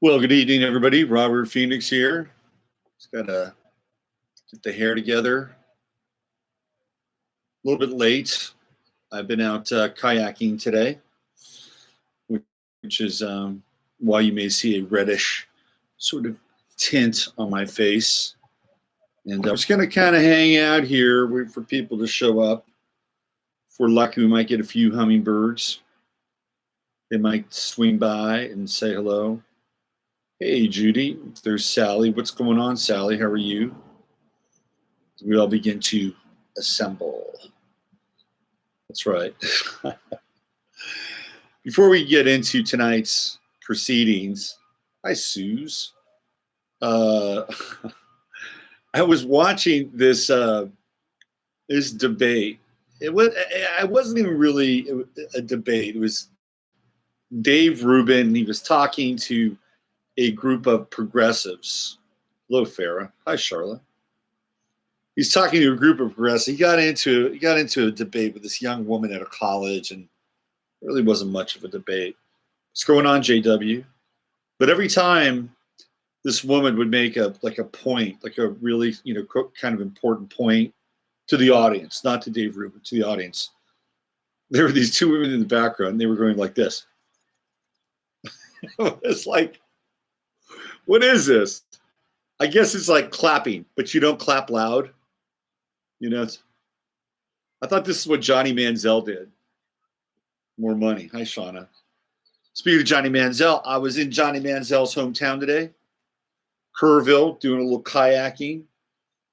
Well, good evening, everybody. Robert Phoenix here. Just got to get the hair together. A little bit late. I've been out kayaking today, which is why you may see a reddish sort of tint on my face. And I'm just going to kind of hang out here, wait for people to show up. If we're lucky, we might get a few hummingbirds. They might swing by and say hello. Hey, Judy, there's Sally. What's going on, Sally? How are you? We all begin to assemble. That's right. Before we get into tonight's proceedings, hi, Suze. I was watching this debate. I wasn't even really a debate. It was Dave Rubin. He was talking to a group of progressives. Hello, Farah. Hi, Charlotte. He's talking to a group of progressives. He got into a debate with this young woman at a college, and it really wasn't much of a debate. What's going on, JW? But every time this woman would make a point, like a really kind of important point to the audience, not to Dave Rubin, to the audience, there were these two women in the background, and they were going like this. It's like, what is this? I guess it's like clapping, but you don't clap loud. I thought this is what Johnny Manziel did. More money. Hi, Shauna. Speaking of Johnny Manziel, I was in Johnny Manziel's hometown today, Kerrville, doing a little kayaking.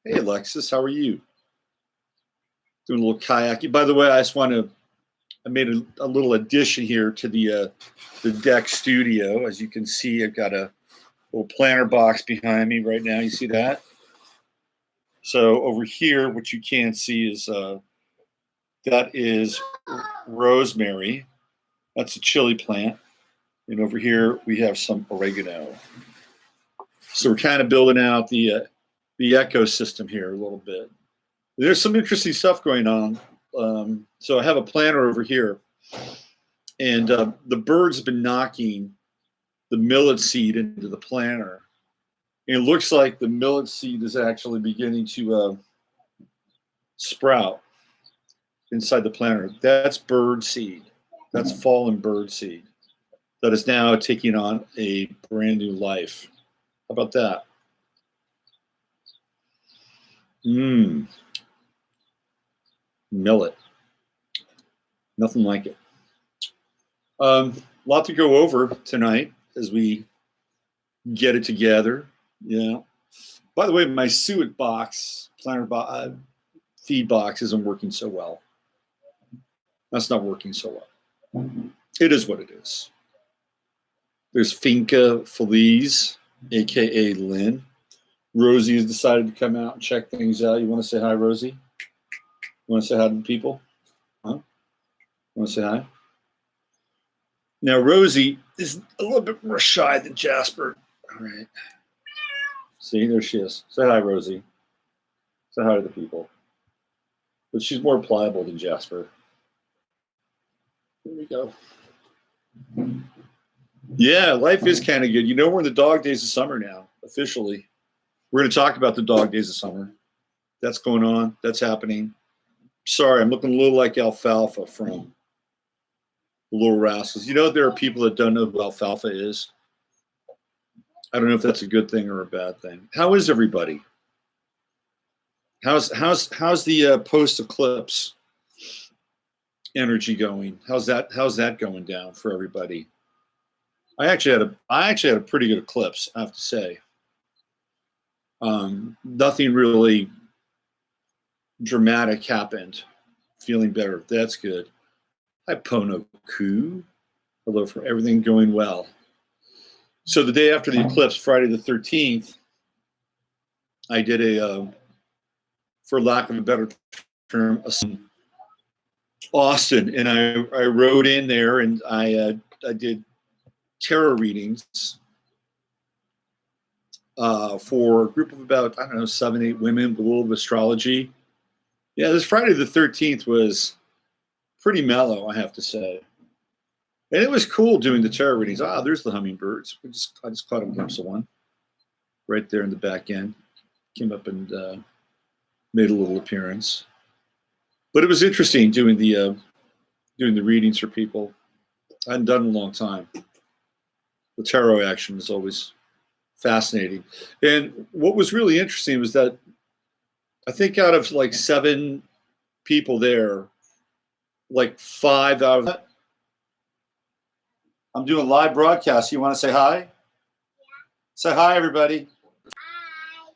Hey, Alexis, how are you? Doing a little kayaking. By the way, I made a little addition here to the deck studio. As you can see, I've got a little planter box behind me right now. You see that? So over here, what you can't see is that is rosemary. That's a chili plant. And over here, we have some oregano. So we're kind of building out the ecosystem here a little bit. There's some interesting stuff going on. So I have a planter over here. And the birds have been knocking the millet seed into the planter. And it looks like the millet seed is actually beginning to sprout inside the planter. That's bird seed. That's fallen bird seed that is now taking on a brand new life. How about that? Millet. Nothing like it. Lot to go over tonight as we get it together. Yeah. By the way, my suet box, planter feed box isn't working so well. That's not working so well. It is what it is. There's Finca Feliz, a.k.a. Lynn. Rosie has decided to come out and check things out. You want to say hi, Rosie? You want to say hi to the people? Huh? You want to say hi? Now, Rosie is a little bit more shy than Jasper. All right. See, there she is. Say hi, Rosie. Say hi to the people. But she's more pliable than Jasper. Here we go. Yeah, life is kind of good. We're in the dog days of summer now, officially. We're going to talk about the dog days of summer. That's going on. That's happening. Sorry, I'm looking a little like Alfalfa from Little Rascals. There are people that don't know who Alfalfa is. I don't know if that's a good thing or a bad thing. How is everybody? How's the post-eclipse energy going? How's that going down for everybody? I actually had a pretty good eclipse, I have to say. Nothing really dramatic happened. Feeling better. That's good. Hi, Pono Ku. Hello, for everything going well. So the day after the eclipse, Friday the 13th, I did for lack of a better term, Austin, and I rode in there and I did tarot readings for a group of about 7-8 women with a little of astrology. Yeah, this Friday the 13th was pretty mellow, I have to say. And it was cool doing the tarot readings. Ah, there's the hummingbirds. I just caught a glimpse of one right there in the back end. Came up and made a little appearance. But it was interesting doing the readings for people. I hadn't done it in a long time. The tarot action is always fascinating. And what was really interesting was that I think out of like 7 people there, like 5 out of that, I'm doing live broadcast. You want to say hi? Yeah. Say hi, everybody. Hi.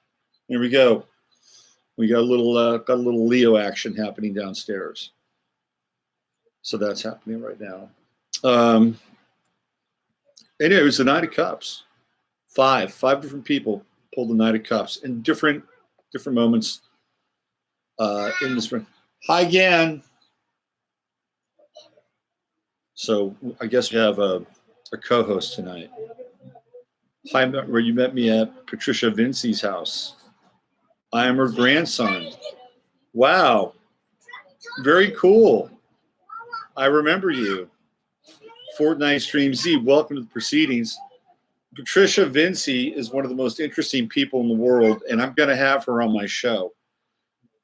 Here we go. We got a little Leo action happening downstairs. So that's happening right now. Anyway, it was the Knight of Cups. 5 different people pulled the Knight of Cups in different moments in the spring. Hi, Gan. So I guess we have a co-host tonight. Hi, where you met me at Patricia Vinci's house. I am her grandson. Wow. Very cool. I remember you. Fortnite Stream Z, welcome to the proceedings. Patricia Vinci is one of the most interesting people in the world, and I'm going to have her on my show.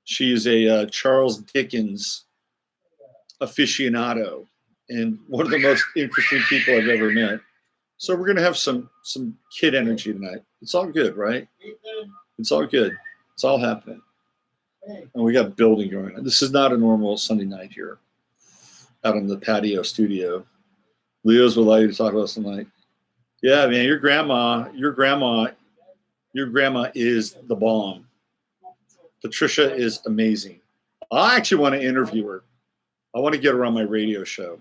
She is a Charles Dickens aficionado and one of the most interesting people I've ever met. So we're going to have some kid energy tonight. It's all good, right? It's all good. It's all happening. And we got building going on. This is not a normal Sunday night here out in the patio studio. Leo's will allow you to talk to us tonight. Yeah, man, your grandma is the bomb. Patricia is amazing. I actually want to interview her. I want to get her on my radio show.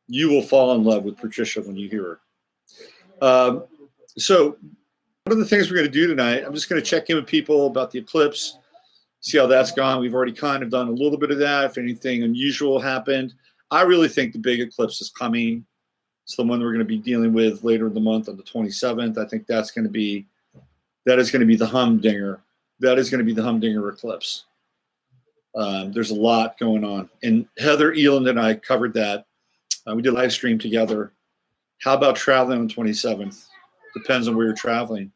You will fall in love with Patricia when you hear her. So one of the things we're going to do tonight, I'm just going to check in with people about the eclipse, see how that's gone. We've already kind of done a little bit of that. If anything unusual happened, I really think the big eclipse is coming. It's the one we're going to be dealing with later in the month on the 27th. I think that is going to be the humdinger. That is going to be the humdinger eclipse. There's a lot going on. And Heather Eland and I covered that. We did a live stream together. How about traveling on the 27th? Depends on where you're traveling.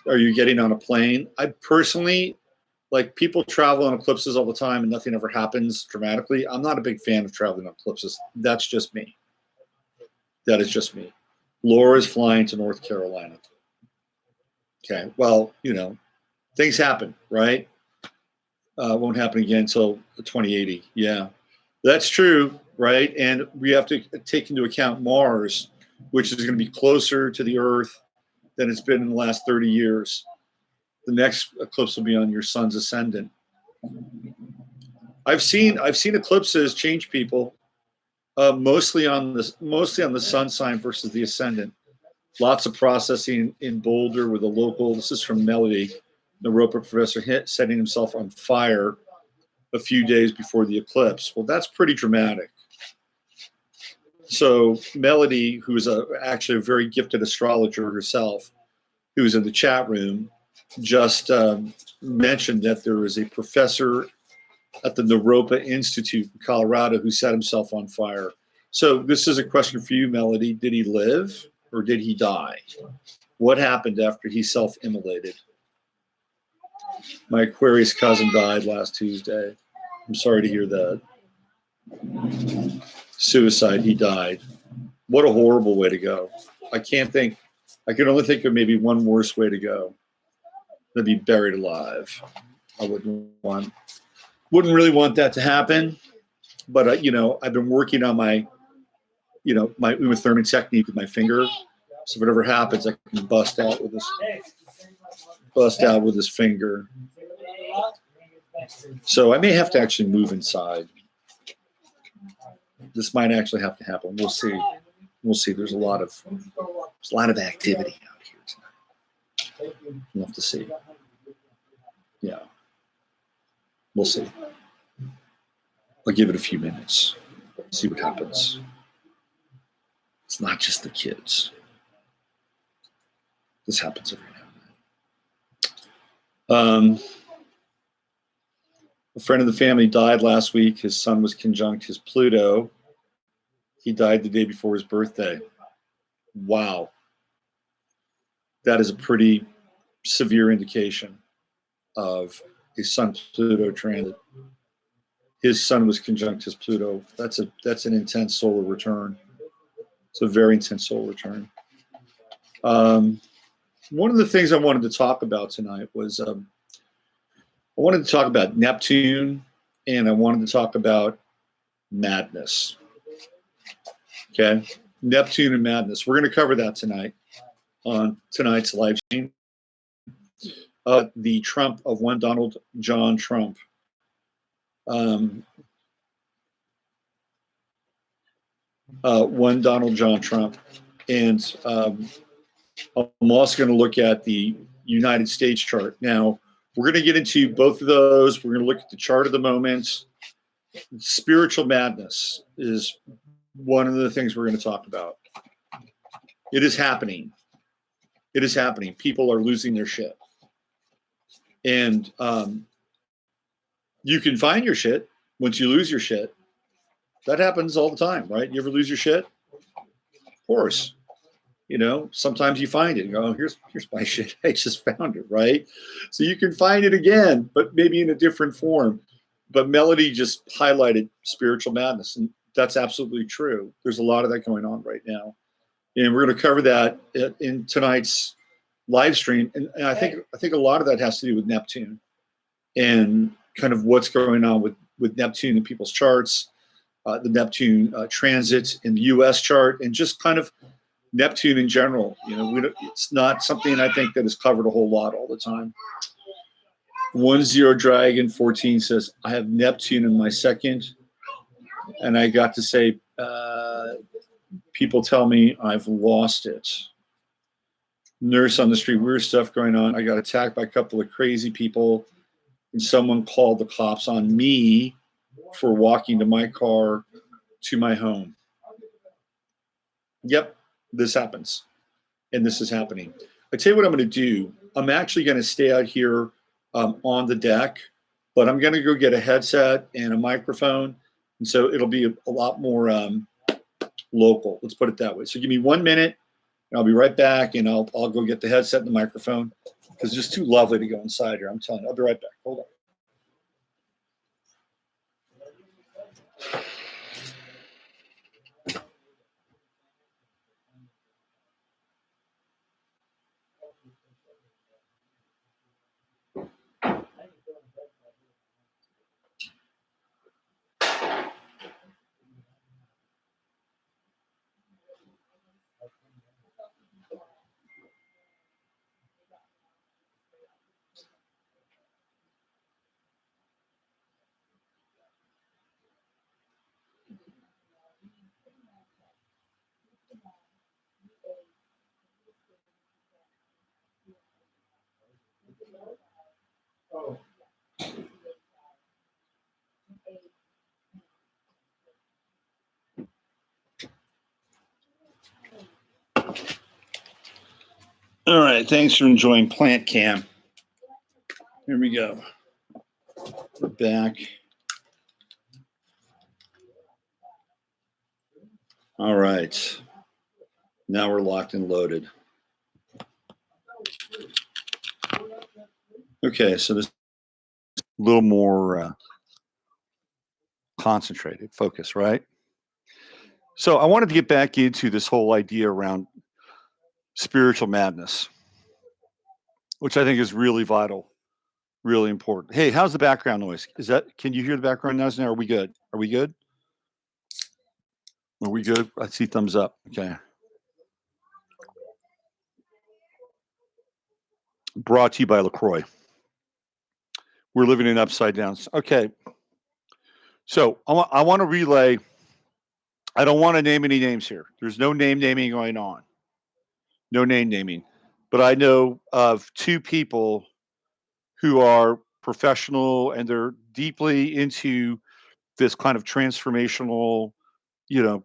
Are you getting on a plane? I personally, like, people travel on eclipses all the time and nothing ever happens dramatically. I'm not a big fan of traveling on eclipses. That's just me. That is just me. Laura's flying to North Carolina. Okay, well, things happen, right? Won't happen again until 2080. Yeah, that's true, right? And we have to take into account Mars, which is going to be closer to the Earth than it's been in the last 30 years. The next eclipse will be on your sun's ascendant. I've seen eclipses change people, mostly on the sun sign versus the ascendant. Lots of processing in Boulder with a local. This is from Melody, the Roper professor, setting himself on fire a few days before the eclipse. Well, that's pretty dramatic. So Melody, who is actually a very gifted astrologer herself, who's in the chat room, just mentioned that there is a professor at the Naropa Institute in Colorado who set himself on fire. So this is a question for you, Melody. Did he live or did he die? What happened after he self-immolated? My Aquarius cousin died last Tuesday. I'm sorry to hear that. Suicide, he died. What a horrible way to go. I can only think of maybe one worse way to go. To be buried alive. I wouldn't really want that to happen. But I've been working on my Uma Thurman technique with my finger. So whatever happens, I can bust out with this finger. So I may have to actually move inside. This might actually have to happen. We'll see. There's a lot of activity out here tonight. We'll have to see. Yeah. We'll see. I'll give it a few minutes. See what happens. It's not just the kids. This happens every now and then. A friend of the family died last week. His sun was conjunct his Pluto. He died the day before his birthday. Wow. That is a pretty severe indication of a Sun-Pluto transit. His Sun was conjunct his Pluto. That's an intense solar return. It's a very intense solar return. One of the things I wanted to talk about tonight was I wanted to talk about Neptune, and I wanted to talk about madness. Okay, Neptune and madness. We're going to cover that tonight on tonight's live stream. The Trump of one Donald John Trump. One Donald John Trump, and I'm also going to look at the United States chart. Now, we're going to get into both of those. We're going to look at the chart of the moment. Spiritual madness is one of the things we're going to talk about. It is happening. It is happening. People are losing their shit. And you can find your shit once you lose your shit. That happens all the time, right? You ever lose your shit? Of course. You know, sometimes you find it and go, oh, here's my shit. I just found it, right? So you can find it again, but maybe in a different form. But Melody just highlighted spiritual madness, and that's absolutely true. There's a lot of that going on right now. And we're going to cover that in tonight's live stream. And I think a lot of that has to do with Neptune and kind of what's going on with Neptune in people's charts, the Neptune transit in the U.S. chart, and just kind of Neptune in general. You know, it's not something I think that is covered a whole lot all the time. 10 Dragon 14 says, I have Neptune in my second, and I got to say, people tell me I've lost it. Nurse on the street, weird stuff going on. I got attacked by a couple of crazy people, and someone called the cops on me for walking to my car to my home. Yep, this happens, and this is happening. I tell you what I'm going to do. I'm actually going to stay out here on the deck, but I'm going to go get a headset and a microphone, and so it'll be a lot more local. Let's put it that way. So give me 1 minute, and I'll be right back, and I'll go get the headset and the microphone because it's just too lovely to go inside here. I'm telling you. I'll be right back. Hold on. All right, thanks for enjoying Plant Cam. Here we go. We're back. All right. Now we're locked and loaded. Okay, so this is a little more concentrated, focus, right? So I wanted to get back into this whole idea around spiritual madness, which I think is really vital, really important. Hey, how's the background noise? Can you hear the background noise now? Are we good? Are we good? Are we good? I see thumbs up. Okay. Brought to you by LaCroix. We're living in upside down. Okay. So I want to relay. I don't want to name any names here. There's no name naming going on. No name naming. But I know of two people who are professional and they're deeply into this kind of transformational,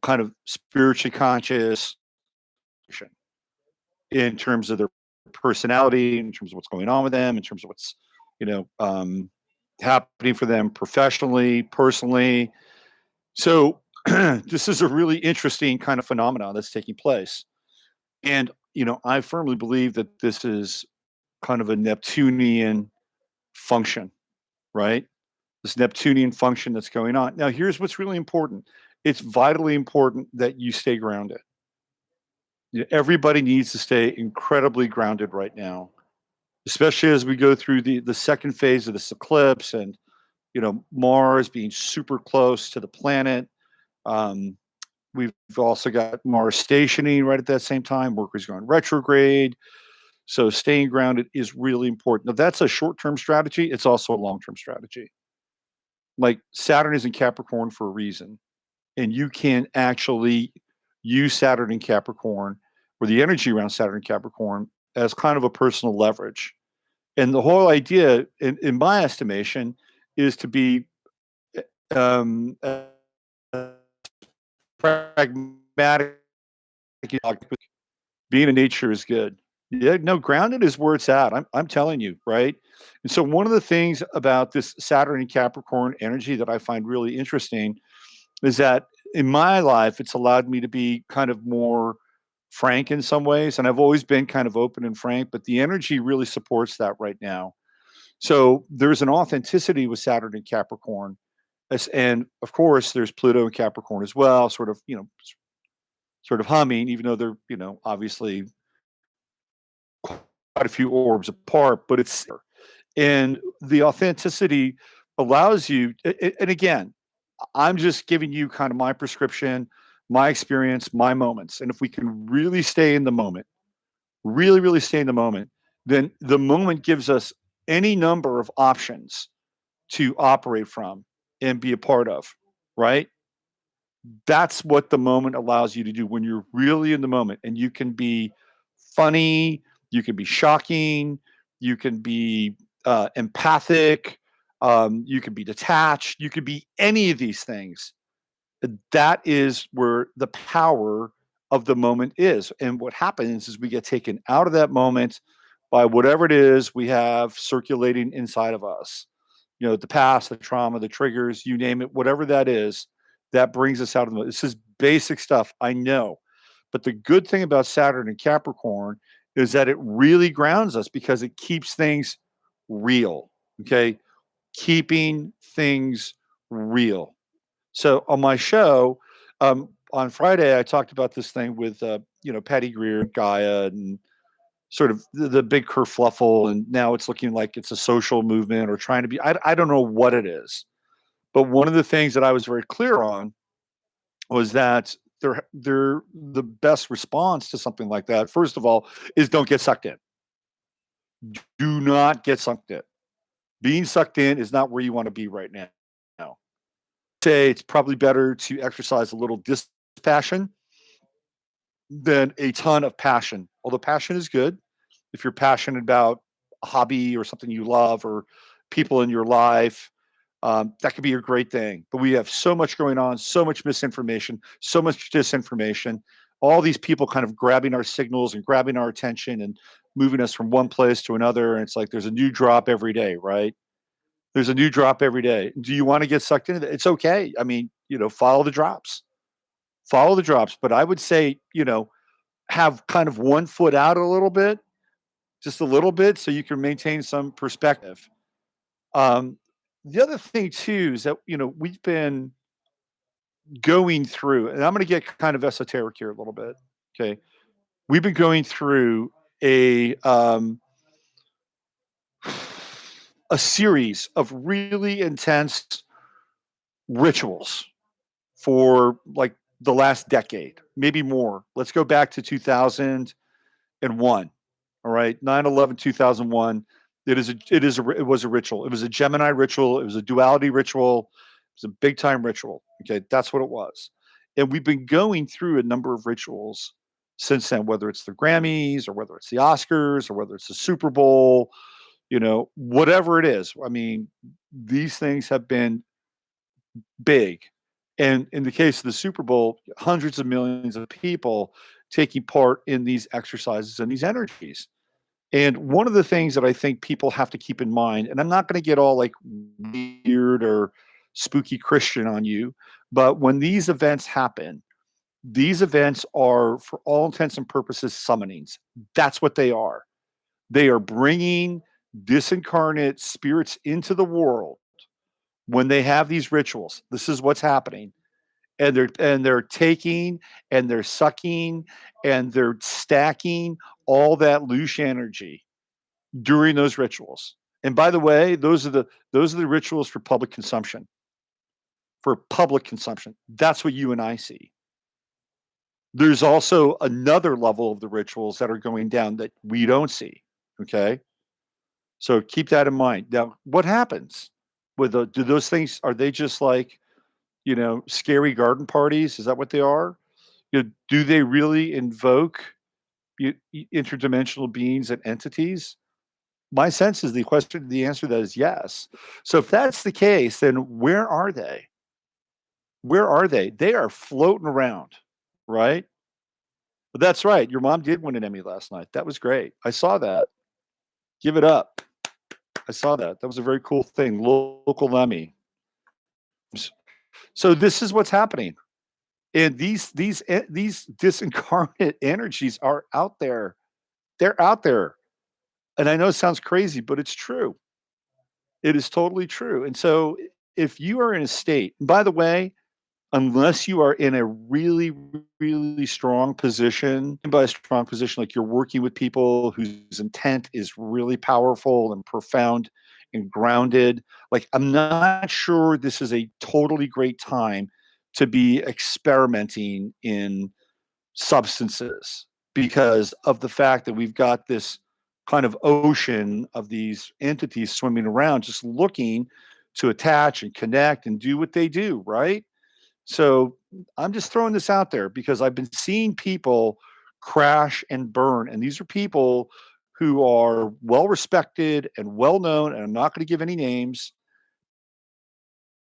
kind of spiritually conscious in terms of their personality, in terms of what's going on with them, in terms of what's, happening for them professionally, personally. So This is a really interesting kind of phenomenon that's taking place. And, I firmly believe that this is kind of a Neptunian function, right? This Neptunian function that's going on. Now, here's what's really important. It's vitally important that you stay grounded. Everybody needs to stay incredibly grounded right now, especially as we go through the second phase of this eclipse, and Mars being super close to the planet. Um, we've also got Mars stationing right at that same time. Mercury's going retrograde. So staying grounded is really important. Now, that's a short-term strategy. It's also a long-term strategy. Like Saturn is in Capricorn for a reason, and you can actually use Saturn in Capricorn, or the energy around Saturn in Capricorn, as kind of a personal leverage. And the whole idea, in my estimation, is to be pragmatic. Being in nature is good. Yeah, no, grounded is where it's at. I'm telling you, right? And so one of the things about this Saturn and Capricorn energy that I find really interesting is that in my life, it's allowed me to be kind of more frank in some ways. And I've always been kind of open and frank, but the energy really supports that right now. So there's an authenticity with Saturn and Capricorn. And of course, there's Pluto and Capricorn as well, sort of humming, even though they're, obviously quite a few orbs apart, but it's, and the authenticity allows you, and again, I'm just giving you kind of my prescription, my experience, my moments. And if we can really stay in the moment, really, really stay in the moment, then the moment gives us any number of options to operate from and be a part of, right? That's what the moment allows you to do when you're really in the moment, and you can be funny, you can be shocking, you can be empathic, you can be detached, you could be any of these things. That is where the power of the moment is. And what happens is we get taken out of that moment by whatever it is we have circulating inside of us. The past, the trauma, the triggers, you name it, whatever that is, that brings us out of the moment. This is basic stuff, I know. But the good thing about Saturn and Capricorn is that it really grounds us because it keeps things real. Okay. Keeping things real. So on my show, on Friday, I talked about this thing with, Patty Greer, Gaia, and sort of the big kerfluffle. And now it's looking like it's a social movement or trying to be, I don't know what it is. But one of the things that I was very clear on was that they're the best response to something like that, first of all, is don't get sucked in. Do not get sucked in. Being sucked in is not where you want to be right now. Say it's probably better to exercise a little dispassion than a ton of passion. Although passion is good, if you're passionate about a hobby or something you love or people in your life, that could be a great thing. But we have so much going on, so much misinformation, so much disinformation, all these people kind of grabbing our signals and grabbing our attention and moving us from one place to another. And it's like there's a new drop every day, right? There's a new drop every day. Do you want to get sucked into that? It's okay. I mean, follow the drops. Follow the drops. But I would say, have kind of one foot out a little bit, just a little bit, so you can maintain some perspective. Um, the other thing too is that we've been going through, and I'm going to get kind of esoteric here a little bit. Okay, we've been going through a series of really intense rituals for like the last decade, maybe more. Let's go back to 2001. All right, 9/11, 2001. It was a ritual. It was a Gemini ritual. It was a duality ritual. It was a big time ritual. Okay, that's what it was. And we've been going through a number of rituals since then, whether it's the Grammys or whether it's the Oscars or whether it's the Super Bowl, whatever it is. I mean, these things have been big. And in the case of the Super Bowl, hundreds of millions of people taking part in these exercises and these energies. And one of the things that I think people have to keep in mind, and I'm not going to get all like weird or spooky Christian on you. But when these events happen, these events are, for all intents and purposes, summonings. That's what they are. They are bringing disincarnate spirits into the world when they have these rituals. This is what's happening. And they're taking and they're sucking and they're stacking all that loose energy during those rituals. And by the way, those are the rituals for public consumption. For public consumption. That's what you and I see. There's also another level of the rituals that are going down that we don't see. Okay. So keep that in mind. Now, what happens with do those things, are they just like, scary garden parties? Is that what they are? Do they really invoke interdimensional beings and entities? My sense is the answer to that is yes. So if that's the case, then where are they? Where are they? They are floating around, right? But that's right. Your mom did win an Emmy last night. That was great. I saw that. Give it up. I saw that. That was a very cool thing. Local Emmy. So this is what's happening. And these disincarnate energies are out there. They're out there. And I know it sounds crazy, but it's true. It is totally true. And so if you are in a state, by the way, unless you are in a really, really strong position, and by a strong position, like you're working with people whose intent is really powerful and profound and grounded, like I'm not sure this is a totally great time to be experimenting in substances because of the fact that we've got this kind of ocean of these entities swimming around just looking to attach and connect and do what they do, right? So I'm just throwing this out there because I've been seeing people crash and burn. And these are people who are well respected and well known. And I'm not going to give any names,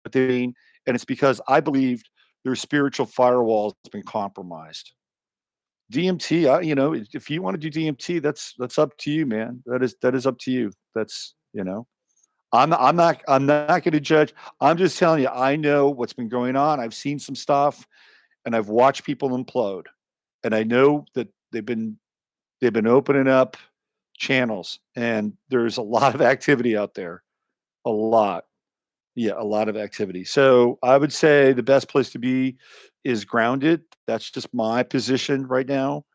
but and it's because I believed their spiritual firewall has been compromised. DMT, if you want to do DMT, that's up to you, man. That is up to you. I'm not going to judge. I'm just telling you, I know what's been going on. I've seen some stuff and I've watched people implode. And I know that they've been opening up channels and there's a lot of activity out there. A lot. Yeah, a lot of activity. So I would say the best place to be is grounded. That's just my position right now.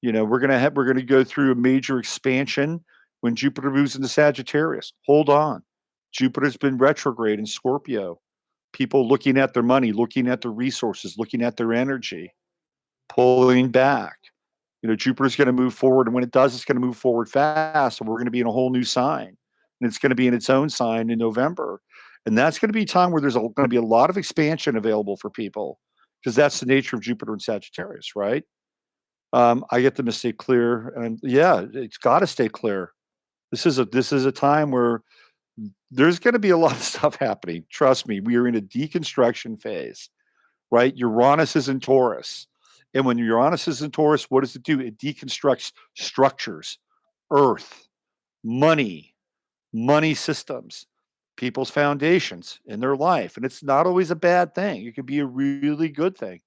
We're gonna go through a major expansion when Jupiter moves into Sagittarius. Hold on. Jupiter's been retrograde in Scorpio. People looking at their money, looking at their resources, looking at their energy, pulling back. Jupiter's going to move forward, and when it does, it's going to move forward fast. And we're going to be in a whole new sign, and it's going to be in its own sign in November, and that's going to be a time where there's going to be a lot of expansion available for people because that's the nature of Jupiter and Sagittarius, right? I get them to stay clear, and yeah, it's got to stay clear. This is a time where there's going to be a lot of stuff happening. Trust me, we are in a deconstruction phase, right? Uranus is in Taurus. And when Uranus is in Taurus, what does it do? It deconstructs structures, earth, money, money systems, people's foundations in their life. And it's not always a bad thing. It could be a really good thing,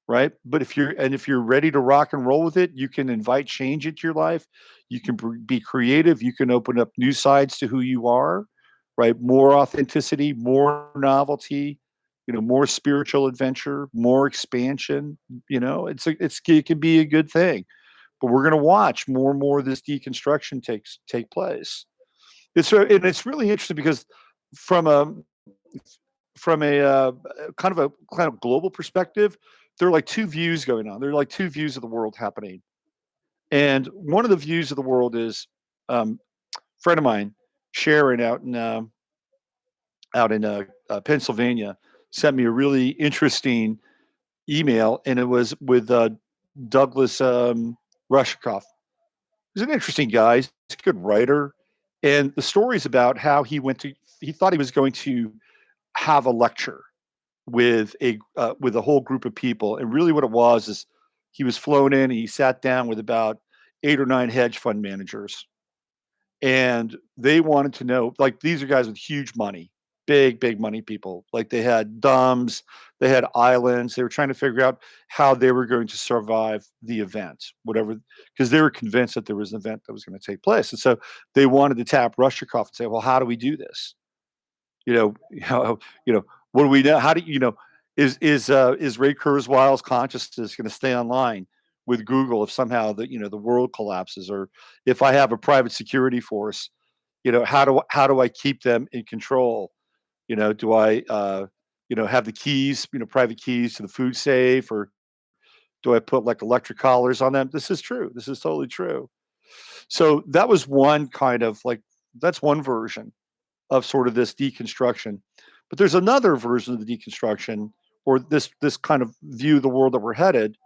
right? But if you're ready to rock and roll with it, you can invite change into your life. You can be creative. You can open up new sides to who you are, right? More authenticity, more novelty, more spiritual adventure, more expansion. It can be a good thing. But we're going to watch more and more of this deconstruction take place. It's really interesting because from a from a kind of global perspective, there are like two views going on. There are like two views of the world happening, and one of the views of the world is a friend of mine, Sharon, out in Pennsylvania, sent me a really interesting email, and it was with Douglas Rushkoff. He's an interesting guy. He's a good writer, and the story is about how he thought he was going to have a lecture with a whole group of people. And really what it was is he was flown in and he sat down with about 8 or 9 hedge fund managers. And they wanted to know, like, these are guys with huge money. big money people. Like they had domes, they had islands. They were trying to figure out how they were going to survive the event, whatever, because they were convinced that there was an event that was going to take place. And so they wanted to tap Rushikoff and say, well, how do we do this? You know, what do we know? How do is Ray Kurzweil's consciousness going to stay online with Google if somehow the world collapses, or if I have a private security force, how do I keep them in control? Do I have the keys, private keys to the food safe, or do I put like electric collars on them? This is true. This is totally true. So that was one kind of like that's one version of sort of this deconstruction. But there's another version of the deconstruction, or this kind of view of the world that we're headed,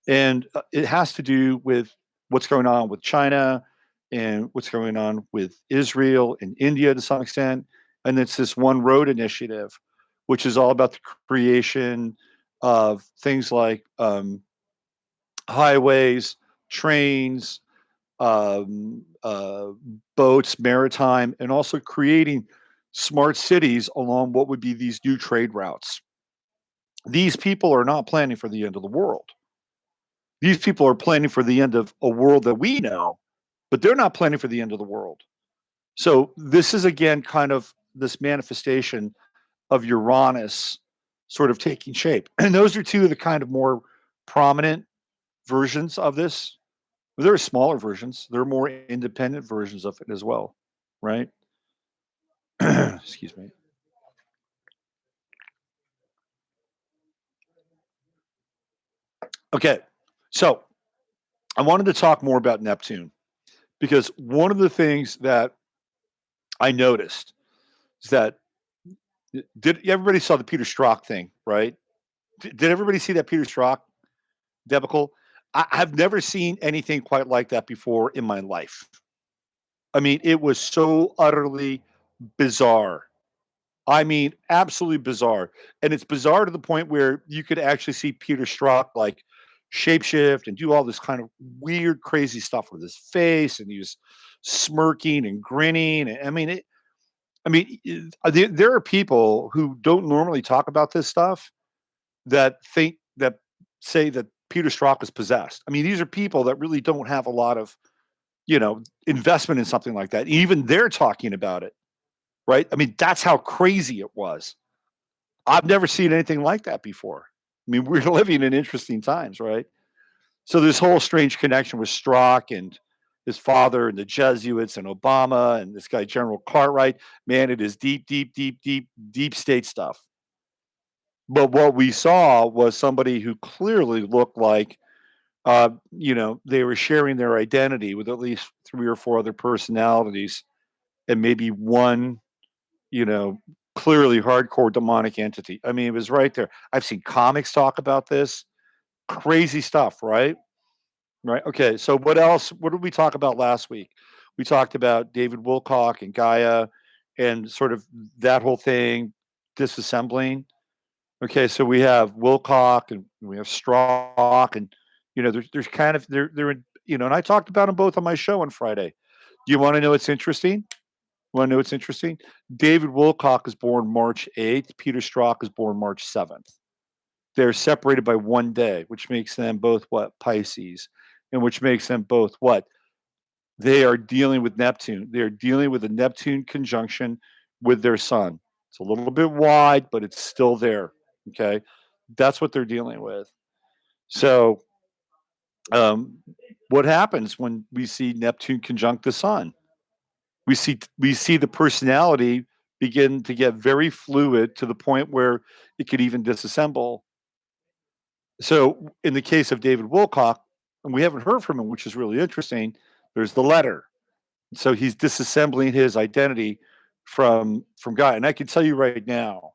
and it has to do with what's going on with China and what's going on with Israel and India to some extent. And it's this One Road initiative, which is all about the creation of things like highways, trains, um, uh, boats, maritime, and also creating smart cities along what would be these new trade routes. These people are not planning for the end of the world. These people are planning for the end of a world that we know, but they're not planning for the end of the world. So this is again kind of this manifestation of Uranus sort of taking shape. And those are two of the kind of more prominent versions of this. There are smaller versions. There are more independent versions of it as well, right? Excuse me. Okay, so I wanted to talk more about Neptune because one of the things that I noticed is that did everybody saw the Peter Strzok thing, right? Did everybody see that Peter Strzok debacle? I've never seen anything quite like that before in my life. I mean, it was so utterly bizarre. I mean, absolutely bizarre. And it's bizarre to the point where you could actually see Peter Strzok like shapeshift and do all this kind of weird, crazy stuff with his face, and he was smirking and grinning. And there are people who don't normally talk about this stuff that say that Peter Strzok is possessed. I mean, these are people that really don't have a lot of investment in something like that. Even they're talking about it, right? I mean, that's how crazy it was. I've never seen anything like that before. I mean, we're living in interesting times, right? So this whole strange connection with Strzok and his father and the Jesuits and Obama and this guy General Cartwright, man, it is deep state stuff. But what we saw was somebody who clearly looked like, they were sharing their identity with at least three or four other personalities, and maybe one, you know, clearly hardcore demonic entity. I mean, it was right there. I've seen comics talk about this crazy stuff, right? Right. Okay. So what else? What did we talk about last week? We talked about David Wilcock and Gaia and sort of that whole thing disassembling. Okay. So we have Wilcock and we have Strzok, and there's kind of they're in, and I talked about them both on my show on Friday. Do you want to know what's interesting? Want to know what's interesting? David Wilcock is born March 8th. Peter Strzok is born March 7th. They're separated by one day, which makes them both what? Pisces. And which makes them both what? They are dealing with Neptune. They're dealing with a Neptune conjunction with their sun. It's a little bit wide, but it's still there. Okay. That's what they're dealing with. So, um, what happens when we see Neptune conjunct the sun? We see the personality begin to get very fluid to the point where it could even disassemble. So in the case of David Wilcock, and we haven't heard from him, which is really interesting, there's the letter. So he's disassembling his identity from Guy. And I can tell you right now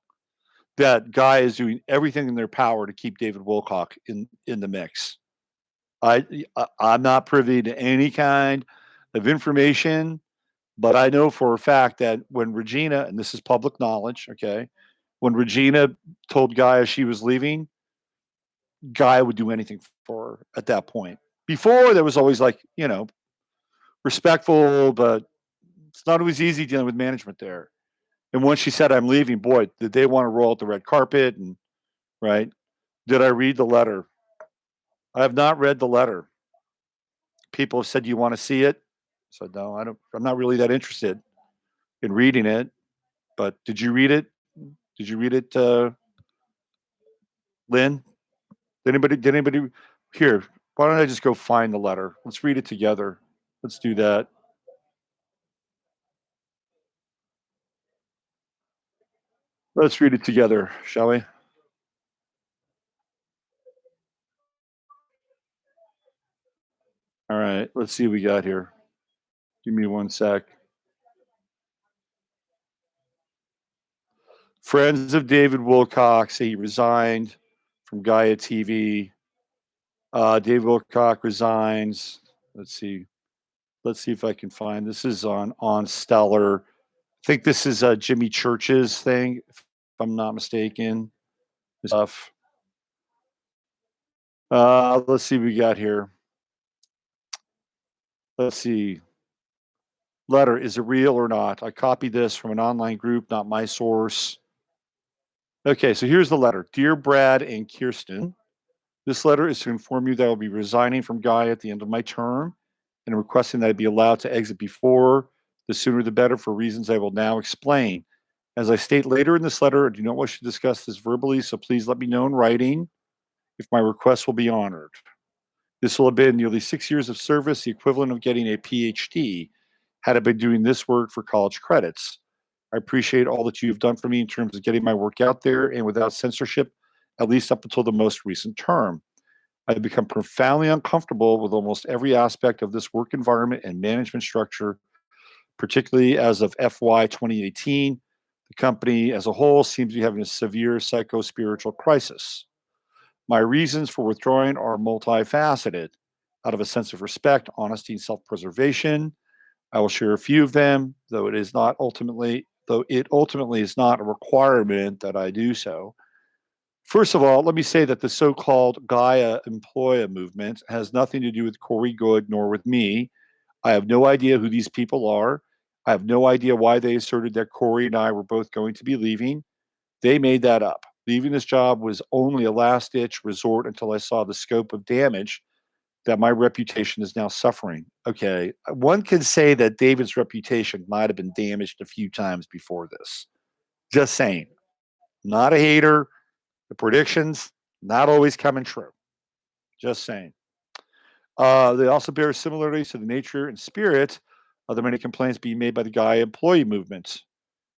that Guy is doing everything in their power to keep David Wilcock in the mix. I'm not privy to any kind of information, but I know for a fact that when Regina, and this is public knowledge, okay, when Regina told Gaia she was leaving, Guy would do anything for her at that point. Before there was always like, respectful, but it's not always easy dealing with management there. And once she said, I'm leaving, boy, did they want to roll out the red carpet? And right. Did I read the letter? I have not read the letter. People have said, you want to see it? I said, no, I don't. I'm not really that interested in reading it. But did you read it? Did you read it, Lynn? Did anybody here? Why don't I just go find the letter? Let's read it together. Let's do that. Let's read it together, shall we? All right. Let's see what we got here. Give me one sec. Friends of David Wilcock say he resigned from Gaia TV. David Wilcock resigns. Let's see. Let's see if I can find. This is on Stellar. I think this is Jimmy Church's thing, if I'm not mistaken. Stuff. Let's see what we got here. Let's see. Letter, is it real or not? I copied this from an online group, not my source. Okay, so here's the letter. Dear Brad and Kirsten, this letter is to inform you that I will be resigning from Gaia at the end of my term and requesting that I be allowed to exit before, the sooner the better, for reasons I will now explain. As I state later in this letter, I do not wish to discuss this verbally, so please let me know in writing if my request will be honored. This will have been nearly 6 years of service, the equivalent of getting a PhD, had I been doing this work for college credits. I appreciate all that you've done for me in terms of getting my work out there and without censorship, at least up until the most recent term. I've become profoundly uncomfortable with almost every aspect of this work environment and management structure, particularly as of FY 2018. The company as a whole seems to be having a severe psycho-spiritual crisis. My reasons for withdrawing are multifaceted. Out of a sense of respect, honesty, and self-preservation, I will share a few of them, though it ultimately is not a requirement that I do so. First of all, let me say that the so-called Gaia employer movement has nothing to do with Corey Good nor with me. I have no idea who these people are. I have no idea why they asserted that Corey and I were both going to be leaving. They made that up. Leaving this job was only a last ditch resort until I saw the scope of damage that my reputation is now suffering. Okay, one can say that David's reputation might have been damaged a few times before this. Just saying. Not a hater. The predictions not always coming true. Just saying. They also bear similarities to the nature and spirit of the many complaints being made by the Gaia employee movement,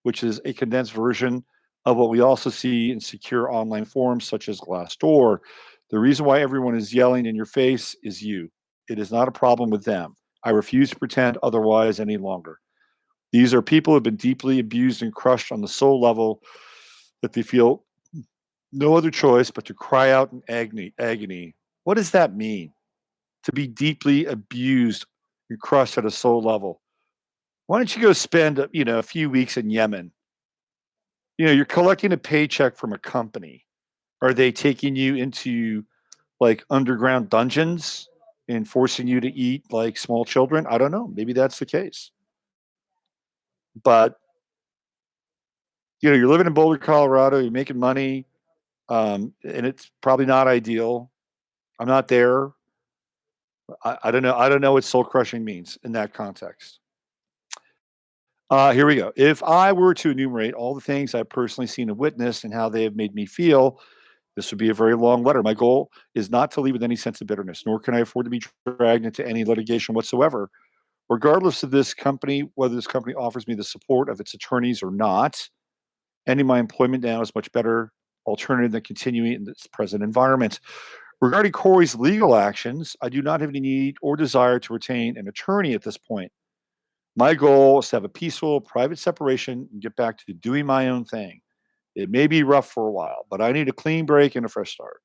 which is a condensed version of what we also see in secure online forums such as Glassdoor. The reason why everyone is yelling in your face is you. It is not a problem with them. I refuse to pretend otherwise any longer. These are people who have been deeply abused and crushed on the soul level that they feel no other choice but to cry out in agony. What does that mean? To be deeply abused and crushed at a soul level. Why don't you go spend a few weeks in Yemen? You're collecting a paycheck from a company. Are they taking you into like underground dungeons and forcing you to eat like small children? I don't know. Maybe that's the case. But you're living in Boulder, Colorado. You're making money, and it's probably not ideal. I'm not there. I don't know. I don't know what soul crushing means in that context. Here we go. If I were to enumerate all the things I've personally seen and witnessed and how they have made me feel, this would be a very long letter. My goal is not to leave with any sense of bitterness, nor can I afford to be dragged into any litigation whatsoever, regardless of this company, whether this company offers me the support of its attorneys or not. Ending my employment now is much better alternative than continuing in this present environment. Regarding Corey's legal actions, I do not have any need or desire to retain an attorney at this point. My goal is to have a peaceful, private separation and get back to doing my own thing. It may be rough for a while, but I need a clean break and a fresh start.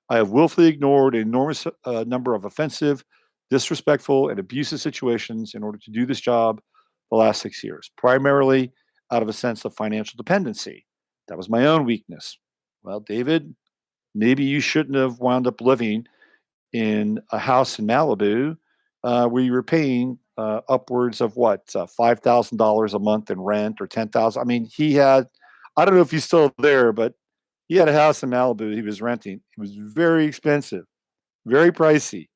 I have willfully ignored an enormous number of offensive, disrespectful, and abusive situations in order to do this job the last 6 years, primarily out of a sense of financial dependency. That was my own weakness. Well, David, maybe you shouldn't have wound up living in a house in Malibu where you were paying upwards of what, $5,000 a month in rent or 10,000. I mean, he had, I don't know if he's still there, but he had a house in Malibu he was renting. It was very expensive, very pricey.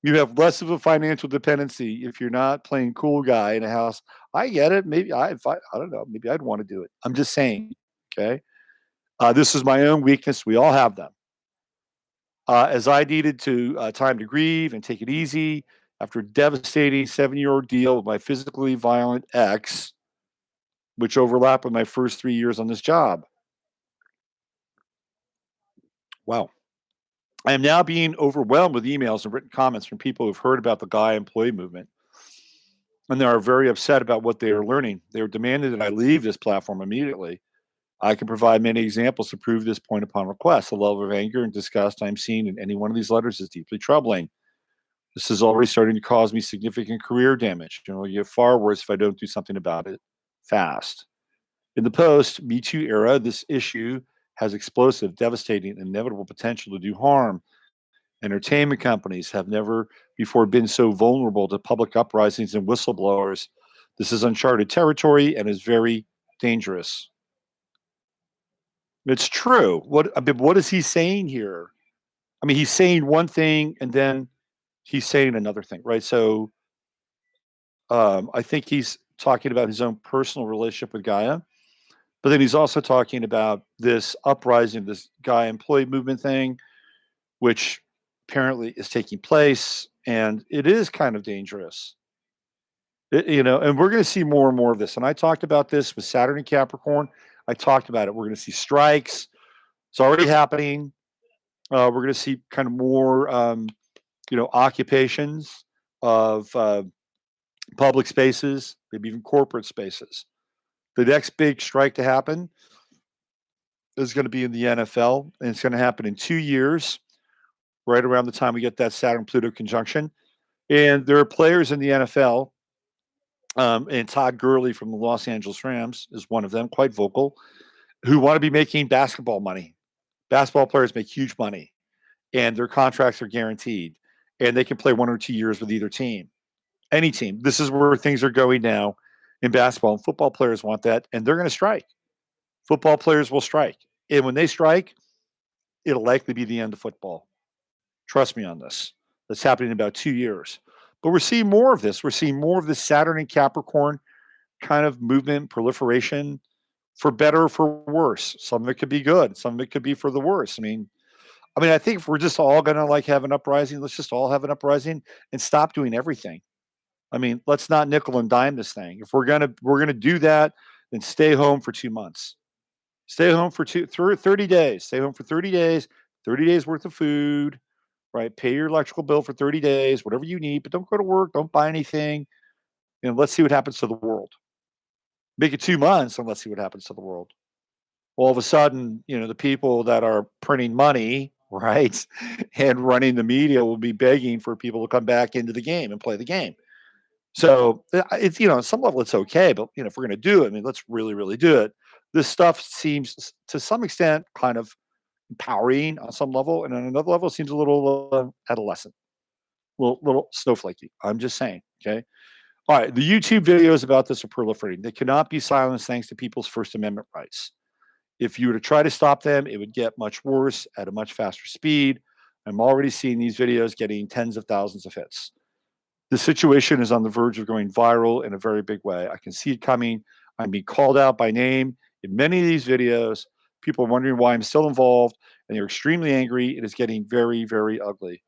You have less of a financial dependency if you're not playing cool guy in a house. I get it. Maybe if I don't know, maybe I'd want to do it. I'm just saying. Okay. This is my own weakness. We all have them. As I needed to time to grieve and take it easy after a devastating 7-year ordeal with my physically violent ex, which overlapped with my first 3 years on this job. Wow. I am now being overwhelmed with emails and written comments from people who've heard about the Gaia employee movement, and they are very upset about what they are learning. They are demanding that I leave this platform immediately. I can provide many examples to prove this point upon request. The level of anger and disgust I'm seeing in any one of these letters is deeply troubling. This is already starting to cause me significant career damage. It will get far worse if I don't do something about it fast. In the post Me Too era, this issue has explosive, devastating, and inevitable potential to do harm. Entertainment companies have never before been so vulnerable to public uprisings and whistleblowers. This is uncharted territory and is very dangerous. It's true. What is he saying here? I mean, he's saying one thing and then he's saying another thing, right? So I think he's talking about his own personal relationship with Gaia, but then he's also talking about this uprising, this Gaia employee movement thing, which apparently is taking place, and it is kind of dangerous. And we're going to see more and more of this. And I talked about this with Saturn and Capricorn. I talked about it. We're going to see strikes. It's already happening. We're going to see kind of more, occupations of public spaces, maybe even corporate spaces. The next big strike to happen is going to be in the NFL, and it's going to happen in 2 years, right around the time we get that Saturn Pluto conjunction. And there are players in the NFL, and Todd Gurley from the Los Angeles Rams is one of them, quite vocal, who want to be making basketball money. Basketball players make huge money, and their contracts are guaranteed, and they can play 1 or 2 years with either team, any team. This is where things are going now in basketball, and football players want that, and they're going to strike. Football players will strike, and when they strike, it'll likely be the end of football. Trust me on this. That's happening in about 2 years. But we're seeing more of this. We're seeing more of this Saturn and Capricorn kind of movement, proliferation, for better or for worse. Some of it could be good. Some of it could be for the worse. I think if we're just all gonna like have an uprising, let's just all have an uprising and stop doing everything. Let's not nickel and dime this thing. If we're gonna do that, then stay home for 2 months. Stay home for 30 days. Stay home for 30 days, 30 days worth of food, right? Pay your electrical bill for 30 days, whatever you need, but don't go to work, don't buy anything. Let's see what happens to the world. Make it 2 months and let's see what happens to the world. All of a sudden, the people that are printing money, right, and running the media will be begging for people to come back into the game and play the game. So it's, on some level it's okay, but if we're going to do it, let's really, really do it. This stuff seems to some extent kind of empowering on some level, and on another level, it seems a little adolescent, little snowflakey. I'm just saying. Okay. All right. The YouTube videos about this are proliferating. They cannot be silenced thanks to people's First Amendment rights. If you were to try to stop them, it would get much worse at a much faster speed. I'm already seeing these videos getting tens of thousands of hits. The situation is on the verge of going viral in a very big way. I can see it coming. I'm being called out by name in many of these videos. People are wondering why I'm still involved, and they're extremely angry. It is getting very, very ugly.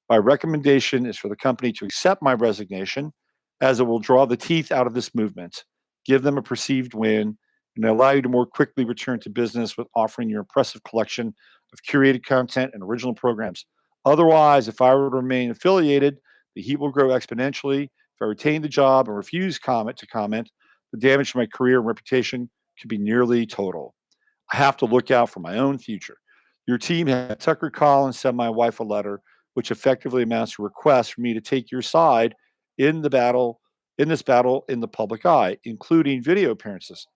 My recommendation is for the company to accept my resignation, as it will draw the teeth out of this movement, give them a perceived win, and allow you to more quickly return to business with offering your impressive collection of curated content and original programs. Otherwise, if I were to remain affiliated, the heat will grow exponentially. If I retain the job and refuse to comment, the damage to my career and reputation could be nearly total. I have to look out for my own future. Your team had Tucker Collins send my wife a letter, which effectively amounts to a request for me to take your side in the battle, in this battle in the public eye, including video appearances.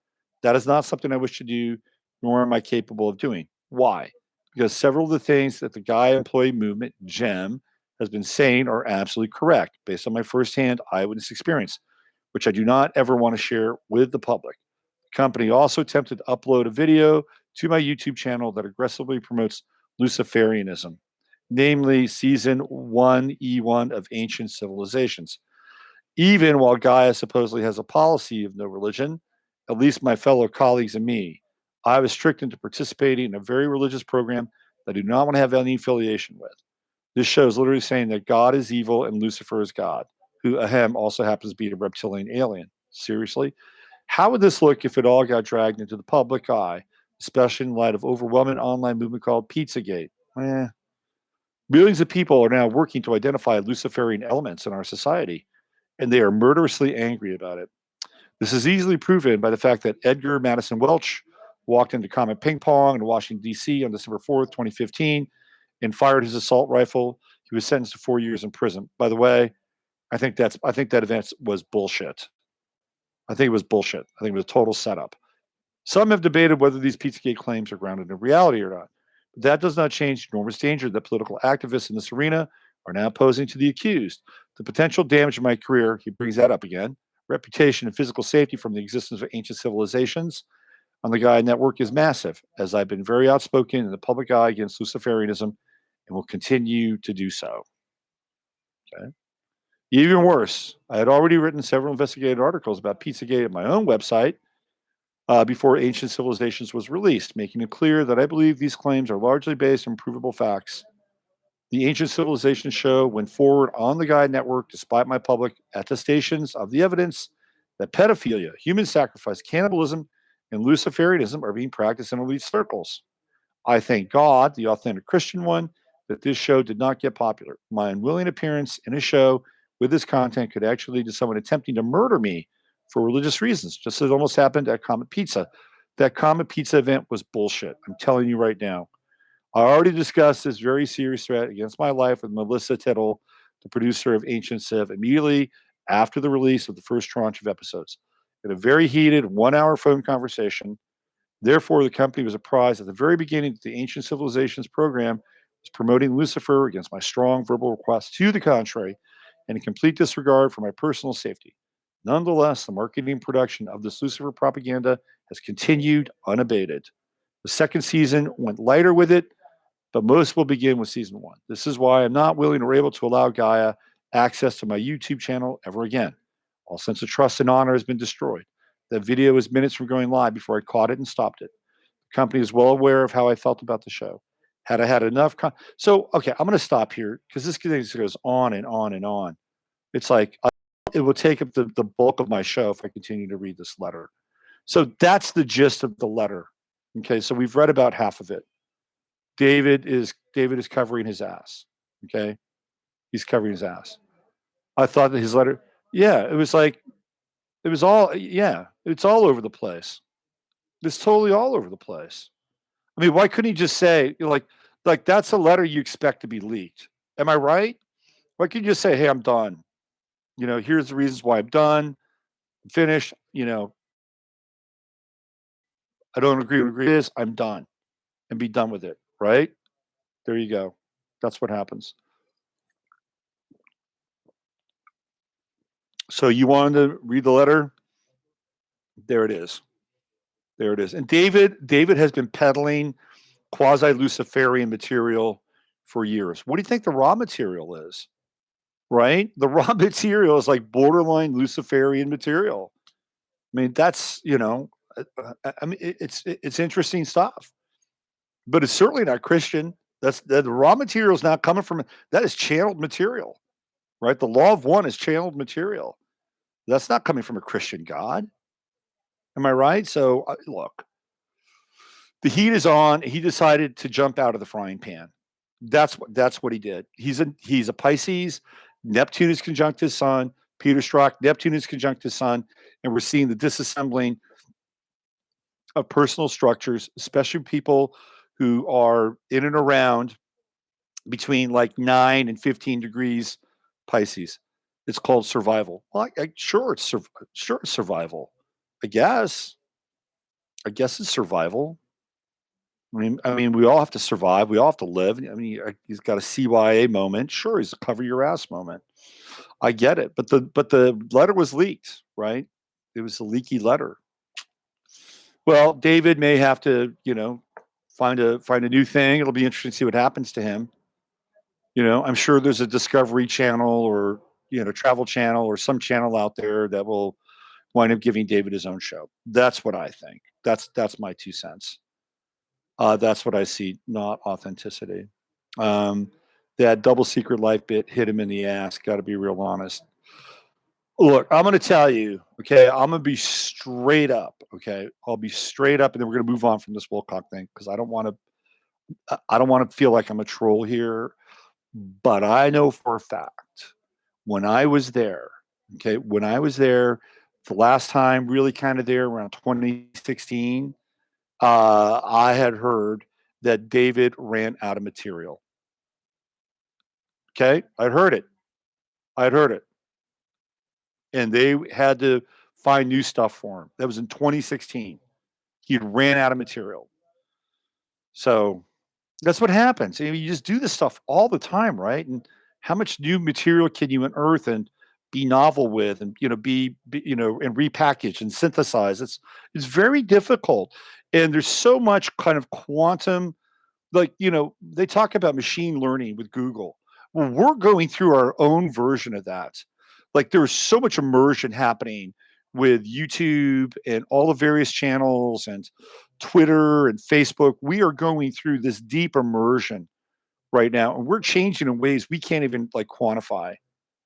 That is not something I wish to do, nor am I capable of doing. Why? Because several of the things that the Gaia employee movement, GEM, has been saying are absolutely correct based on my firsthand eyewitness experience, which I do not ever want to share with the public. The company also attempted to upload a video to my YouTube channel that aggressively promotes Luciferianism, namely Season 1E1 of Ancient Civilizations. Even while Gaia supposedly has a policy of no religion, at least my fellow colleagues and me, I was tricked into participating in a very religious program that I do not want to have any affiliation with. This show is literally saying that God is evil and Lucifer is God, who ahem also happens to be a reptilian alien. Seriously? How would this look if it all got dragged into the public eye, especially in light of overwhelming online movement called Pizzagate? Eh. Millions of people are now working to identify Luciferian elements in our society, and they are murderously angry about it. This is easily proven by the fact that Edgar Madison Welch walked into Comet Ping Pong in Washington, D.C. on December 4th, 2015, and fired his assault rifle. He was sentenced to 4 years in prison. By the way, I think that event was bullshit. I think it was bullshit. I think it was a total setup. Some have debated whether these Pizzagate claims are grounded in reality or not. But that does not change the enormous danger that political activists in this arena are now posing to the accused. The potential damage of my career, he brings that up again, reputation and physical safety from the existence of ancient civilizations on the Gaia network is massive, as I've been very outspoken in the public eye against Luciferianism and will continue to do so. Okay. Even worse, I had already written several investigative articles about Pizzagate at my own website before Ancient Civilizations was released, making it clear that I believe these claims are largely based on provable facts. The Ancient Civilizations show went forward on the Gaia network despite my public attestations of the evidence that pedophilia, human sacrifice, cannibalism, and Luciferianism are being practiced in elite circles. I thank God, the authentic Christian one, that this show did not get popular. My unwilling appearance in a show with this content could actually lead to someone attempting to murder me for religious reasons, just as it almost happened at Comet Pizza. That Comet Pizza event was bullshit. I'm telling you right now. I already discussed this very serious threat against my life with Melissa Tittle, the producer of Ancient Civ, immediately after the release of the first tranche of episodes. In a very heated 1 hour phone conversation, therefore, the company was apprised at the very beginning that the Ancient Civilizations program was promoting Lucifer against my strong verbal request to the contrary and in complete disregard for my personal safety. Nonetheless, the marketing and production of this Lucifer propaganda has continued unabated. The second season went lighter with it, but most will begin with season one. This is why I'm not willing or able to allow Gaia access to my YouTube channel ever again. All sense of trust and honor has been destroyed. That video was minutes from going live before I caught it and stopped it. The company is well aware of how I felt about the show. Had I had enough, okay, I'm going to stop here because this thing goes on and on and on. It's like it will take up the bulk of my show if I continue to read this letter. So that's the gist of the letter. Okay, so we've read about half of it. David is covering his ass. Okay, he's covering his ass. I thought that his letter, yeah, it was like it was all, yeah, it's all over the place. It's totally all over the place. I mean, why couldn't he just say, like that's a letter you expect to be leaked? Am I right? Why can't you just say, hey, I'm done? Here's the reasons why I'm done. I'm finished. I don't agree with this. I'm done, and be done with it. Right there, you go. That's what happens. So you wanted to read the letter? There it is. There it is. And David has been peddling quasi Luciferian material for years. What do you think the raw material is? Right? The raw material is like borderline Luciferian material. I mean, that's I mean, it's interesting stuff, but it's certainly not Christian. The raw material is not coming from that is channeled material, right? The law of one is channeled material. That's not coming from a Christian God. Am I right? So look, the heat is on. He decided to jump out of the frying pan. That's what he did. He's a Pisces. Neptune is conjunct his sun. Peter Strzok, Neptune is conjunct his sun, and we're seeing the disassembling of personal structures, especially people who are in and around between like 9 and 15 degrees Pisces. It's called survival. Well, sure it's survival. I guess it's survival. I mean, we all have to survive. We all have to live. I mean, he's got a CYA moment. Sure, he's a cover your ass moment. I get it, but the letter was leaked, right? It was a leaky letter. Well, David may have to, find a new thing. It'll be interesting to see what happens to him. I'm sure there's a Discovery Channel or Travel Channel or some channel out there that will wind up giving David his own show. That's what I think. That's my 2 cents. That's what I see, not authenticity. Um, that double secret life bit hit him in the ass. Got to be real honest. Look, I'm going to tell you, okay, I'm going to be straight up, okay? I'll be straight up, and then we're going to move on from this Wilcock thing because I don't want to feel like I'm a troll here, but I know for a fact when I was there, okay, when I was there the last time, really kind of there around 2016, I had heard that David ran out of material. Okay, I'd heard it. I'd heard it. And they had to find new stuff for him. That was in 2016. He ran out of material. So that's what happens. I mean, you just do this stuff all the time, right? And how much new material can you unearth and be novel with, and and repackage and synthesize? It's very difficult, and there's so much kind of quantum. Like they talk about machine learning with Google. Well, we're going through our own version of that. Like there's so much immersion happening with YouTube and all the various channels and Twitter and Facebook. We are going through this deep immersion right now, and we're changing in ways we can't even like quantify.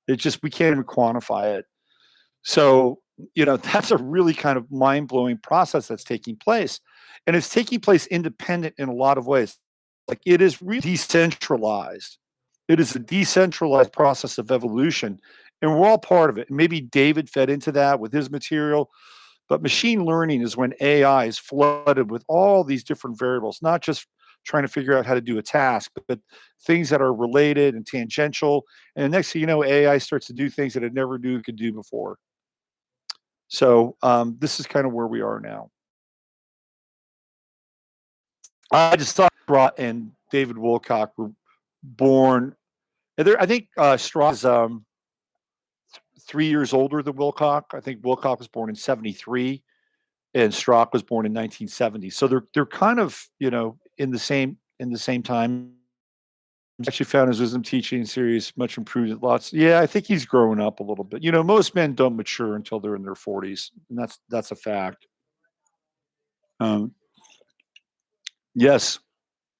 We can't even quantify it. So, that's a really kind of mind-blowing process that's taking place. And it's taking place independent in a lot of ways. Like it is really decentralized. It is a decentralized process of evolution. And we're all part of it. Maybe David fed into that with his material, but machine learning is when AI is flooded with all these different variables, not just trying to figure out how to do a task, but things that are related and tangential. And the next thing you know, AI starts to do things that it never knew it could do before. So this is kind of where we are now. I just thought Straw and David Wilcock were born. I think Straw is 3 years older than Wilcock. I think Wilcock was born in '73, and Strzok was born in 1970. So they're kind of in the same time. Actually found his wisdom teaching series much improved at lots. Yeah, I think he's growing up a little bit. Most men don't mature until they're in their 40s, and that's a fact. Um, yes,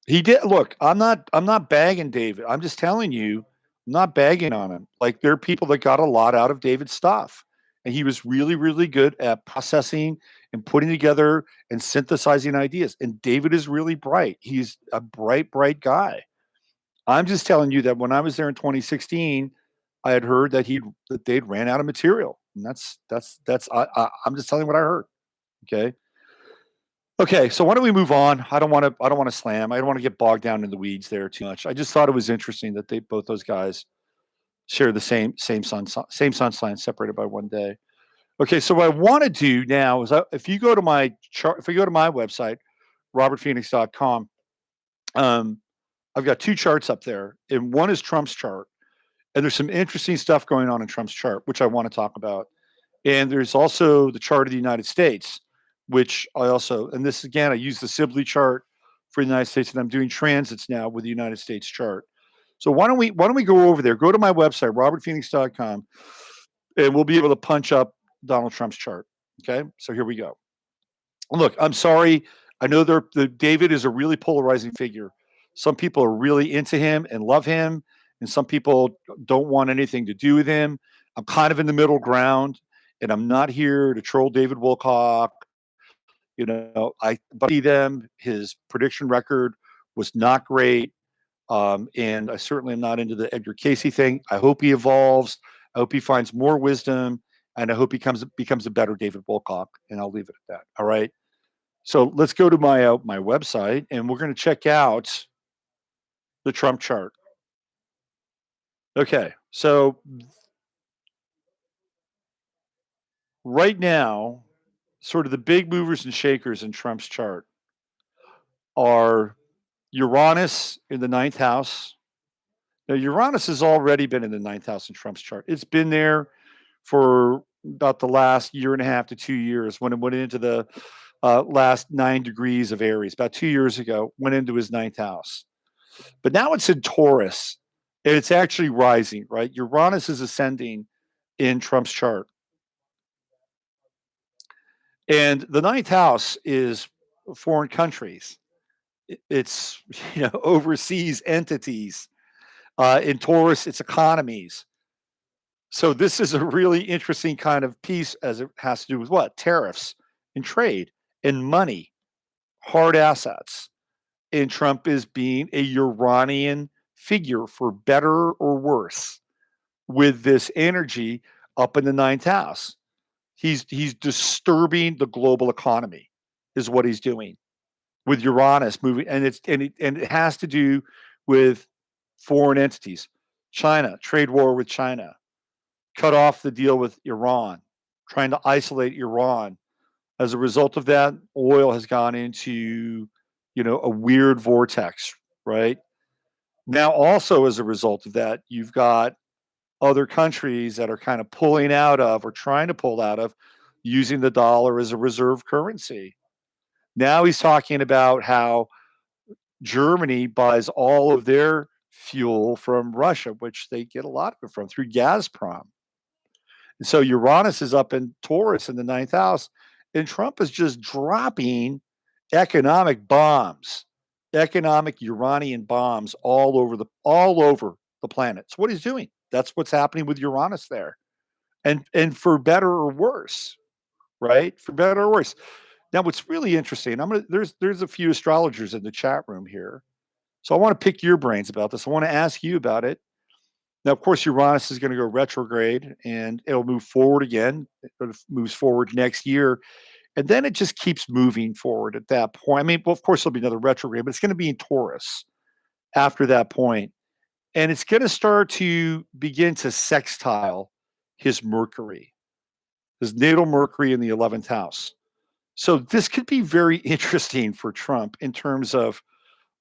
he did. Look, I'm not bagging David. I'm just telling you, I'm not bagging on him. Like there are people that got a lot out of David's stuff. And he was really, really good at processing and putting together and synthesizing ideas. And David is really bright. He's a bright, bright guy. I'm just telling you that when I was there in 2016, I had heard that they'd ran out of material. And I'm just telling you what I heard. Okay. Okay, so why don't we move on? I don't want to slam. I don't want to get bogged down in the weeds there too much. I just thought it was interesting that they both those guys share the same sun sign separated by one day. Okay, so what I want to do now is if you go to my chart, if you go to my website, robertphoenix.com, um, I've got two charts up there, and one is Trump's chart, and there's some interesting stuff going on in Trump's chart, which I want to talk about. And there's also the chart of the United States, which and this again, I use the Sibley chart for the United States, and I'm doing transits now with the United States chart. So why don't we go over there? Go to my website, robertphoenix.com, and we'll be able to punch up Donald Trump's chart. Okay, so here we go. Look, I'm sorry. I know the David is a really polarizing figure. Some people are really into him and love him, and some people don't want anything to do with him. I'm kind of in the middle ground, and I'm not here to troll David Wilcock. But I see them. His prediction record was not great, and I certainly am not into the Edgar Casey thing. I hope he evolves. I hope he finds more wisdom, and I hope he becomes a better David Wilcock. And I'll leave it at that. All right. So let's go to my website, and we're going to check out the Trump chart. Okay, so right now, sort of the big movers and shakers in Trump's chart. are Uranus in the ninth house. Now, Uranus has already been in the ninth house in Trump's chart. It's been there for about the last year and a half to 2 years when it went into the last 9 degrees of Aries. About 2 years ago, went into his ninth house. But now it's in Taurus, and it's actually rising, right? Uranus is ascending in Trump's chart. And the ninth house is foreign countries. It's overseas entities. In Taurus, it's economies. So this is a really interesting kind of piece as it has to do with what? Tariffs and trade and money, hard assets. And Trump is being a Uranian figure for better or worse with this energy up in the ninth house. He's disturbing the global economy, is what he's doing with Uranus moving, and it has to do with foreign entities. China, trade war with China, cut off the deal with Iran, trying to isolate Iran. As a result of that, oil has gone into, a weird vortex, right? Now, also as a result of that, you've got other countries that are kind of pulling out of or trying to pull out of using the dollar as a reserve currency. Now he's talking about how Germany buys all of their fuel from Russia, which they get a lot of it from through Gazprom. And so Uranus is up in Taurus in the ninth house, and Trump is just dropping economic bombs, economic Uranian bombs all over the planet. So what he's doing, that's what's happening with Uranus there. And for better or worse, right? For better or worse. Now, what's really interesting, there's a few astrologers in the chat room here. So I want to pick your brains about this. I want to ask you about it. Now, of course, Uranus is going to go retrograde and it'll move forward again. It moves forward next year. And then it just keeps moving forward at that point. I mean, well, of course, there'll be another retrograde, but it's going to be in Taurus after that point. And it's going to start to begin to sextile his Mercury, his natal Mercury in the 11th house. So this could be very interesting for Trump in terms of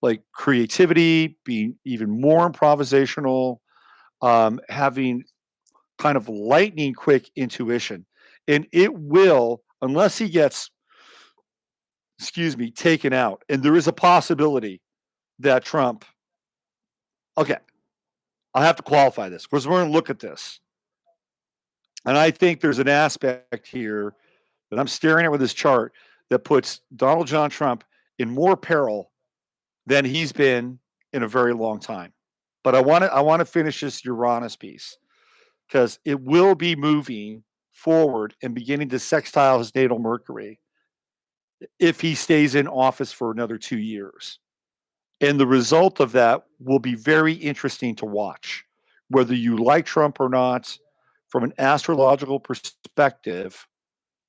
like creativity, being even more improvisational, having kind of lightning quick intuition. And it will, unless he gets, taken out. And there is a possibility that Trump, okay, I have to qualify this because we're going to look at this. And I think there's an aspect here that I'm staring at with this chart that puts Donald John Trump in more peril than he's been in a very long time. But I want to finish this Uranus piece because it will be moving forward and beginning to sextile his natal Mercury if he stays in office for another 2 years. And the result of that will be very interesting to watch. Whether you like Trump or not, from an astrological perspective,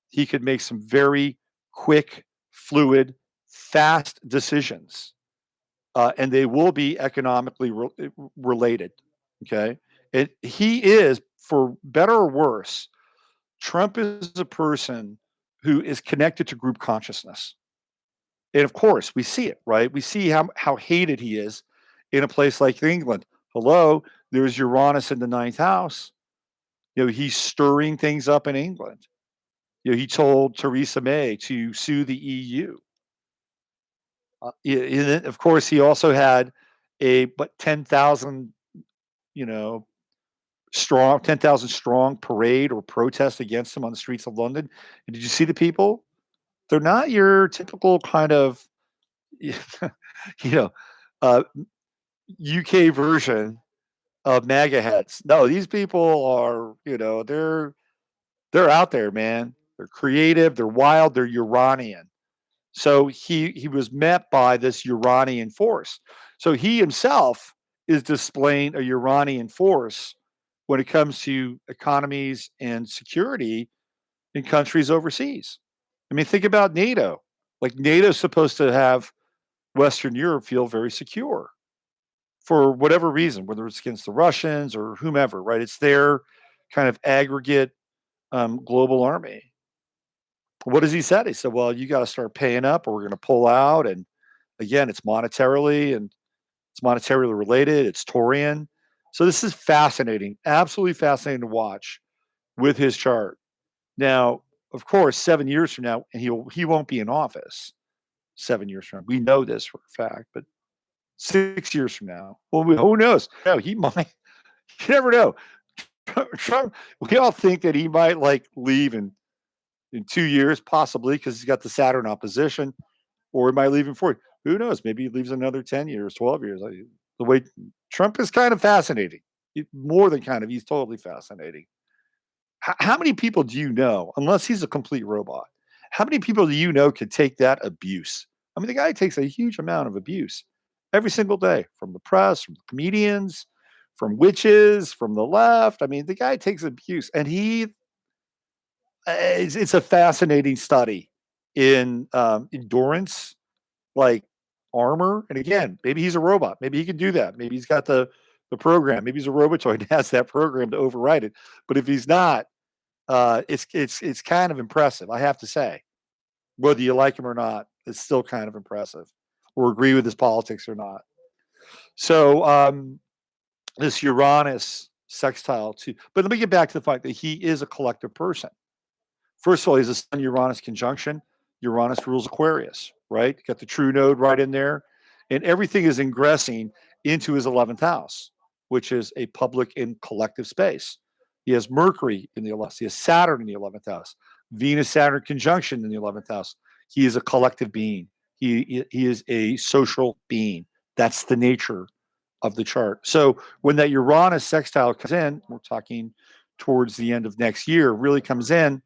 he could make some very quick, fluid, fast decisions. And they will be economically related. Okay. And he is, for better or worse, Trump is a person who is connected to group consciousness. And of course, we see it, right? We see how hated he is in a place like England. Hello, there's Uranus in the ninth house. He's stirring things up in England. He told Theresa May to sue the EU. Of course, he also had a 10,000, 10,000 strong parade or protest against him on the streets of London. And did you see the people? They're not your typical kind of, you know, uh, UK version of MAGA heads. No, these people are, they're out there, man. They're creative, they're wild, they're Uranian. So he was met by this Uranian force. So he himself is displaying a Uranian force when it comes to economies and security in countries overseas. I mean, think about NATO. Like NATO's supposed to have Western Europe feel very secure for whatever reason, whether it's against the Russians or whomever, right? It's their kind of aggregate global army. What does he say? He said, well, you got to start paying up or we're going to pull out. And again, it's monetarily related. It's Taurian. So this is fascinating, absolutely fascinating to watch with his chart. Now, of course, 7 years from now, and he won't be in office 7 years from now. We know this for a fact, but 6 years from now, well, who knows? No, he might. You never know. Trump. We all think that he might like leave in 2 years, possibly because he's got the Saturn opposition, or he might leave in 4. Who knows? Maybe he leaves another 10 years, 12 years. The way Trump is kind of fascinating. More than kind of, he's totally fascinating. How many people do you know, unless he's a complete robot, how many people do you know could take that abuse? I mean, the guy takes a huge amount of abuse every single day from the press, from the comedians, from witches, from the left. I mean, the guy takes abuse, and it's a fascinating study in endurance, like armor. And again, maybe he's a robot. Maybe he can do that. Maybe he's got the program. Maybe he's a robotoid and has that program to override it. But if he's not, it's kind of impressive, I have to say. Whether you like him or not, it's still kind of impressive, or agree with his politics or not. So this Uranus sextile to, but let me get back to the fact that he is a collective person. First of all, he's a Sun Uranus conjunction. Uranus rules Aquarius, right? Got the true node right in there. And everything is ingressing into his 11th house, which is a public and collective space. He has Mercury in the 11th house. He has Saturn in the 11th house. Venus Saturn conjunction in the 11th house. He is a collective being. He is a social being. That's the nature of the chart. So when that Uranus sextile comes in, we're talking towards the end of next year, really comes in,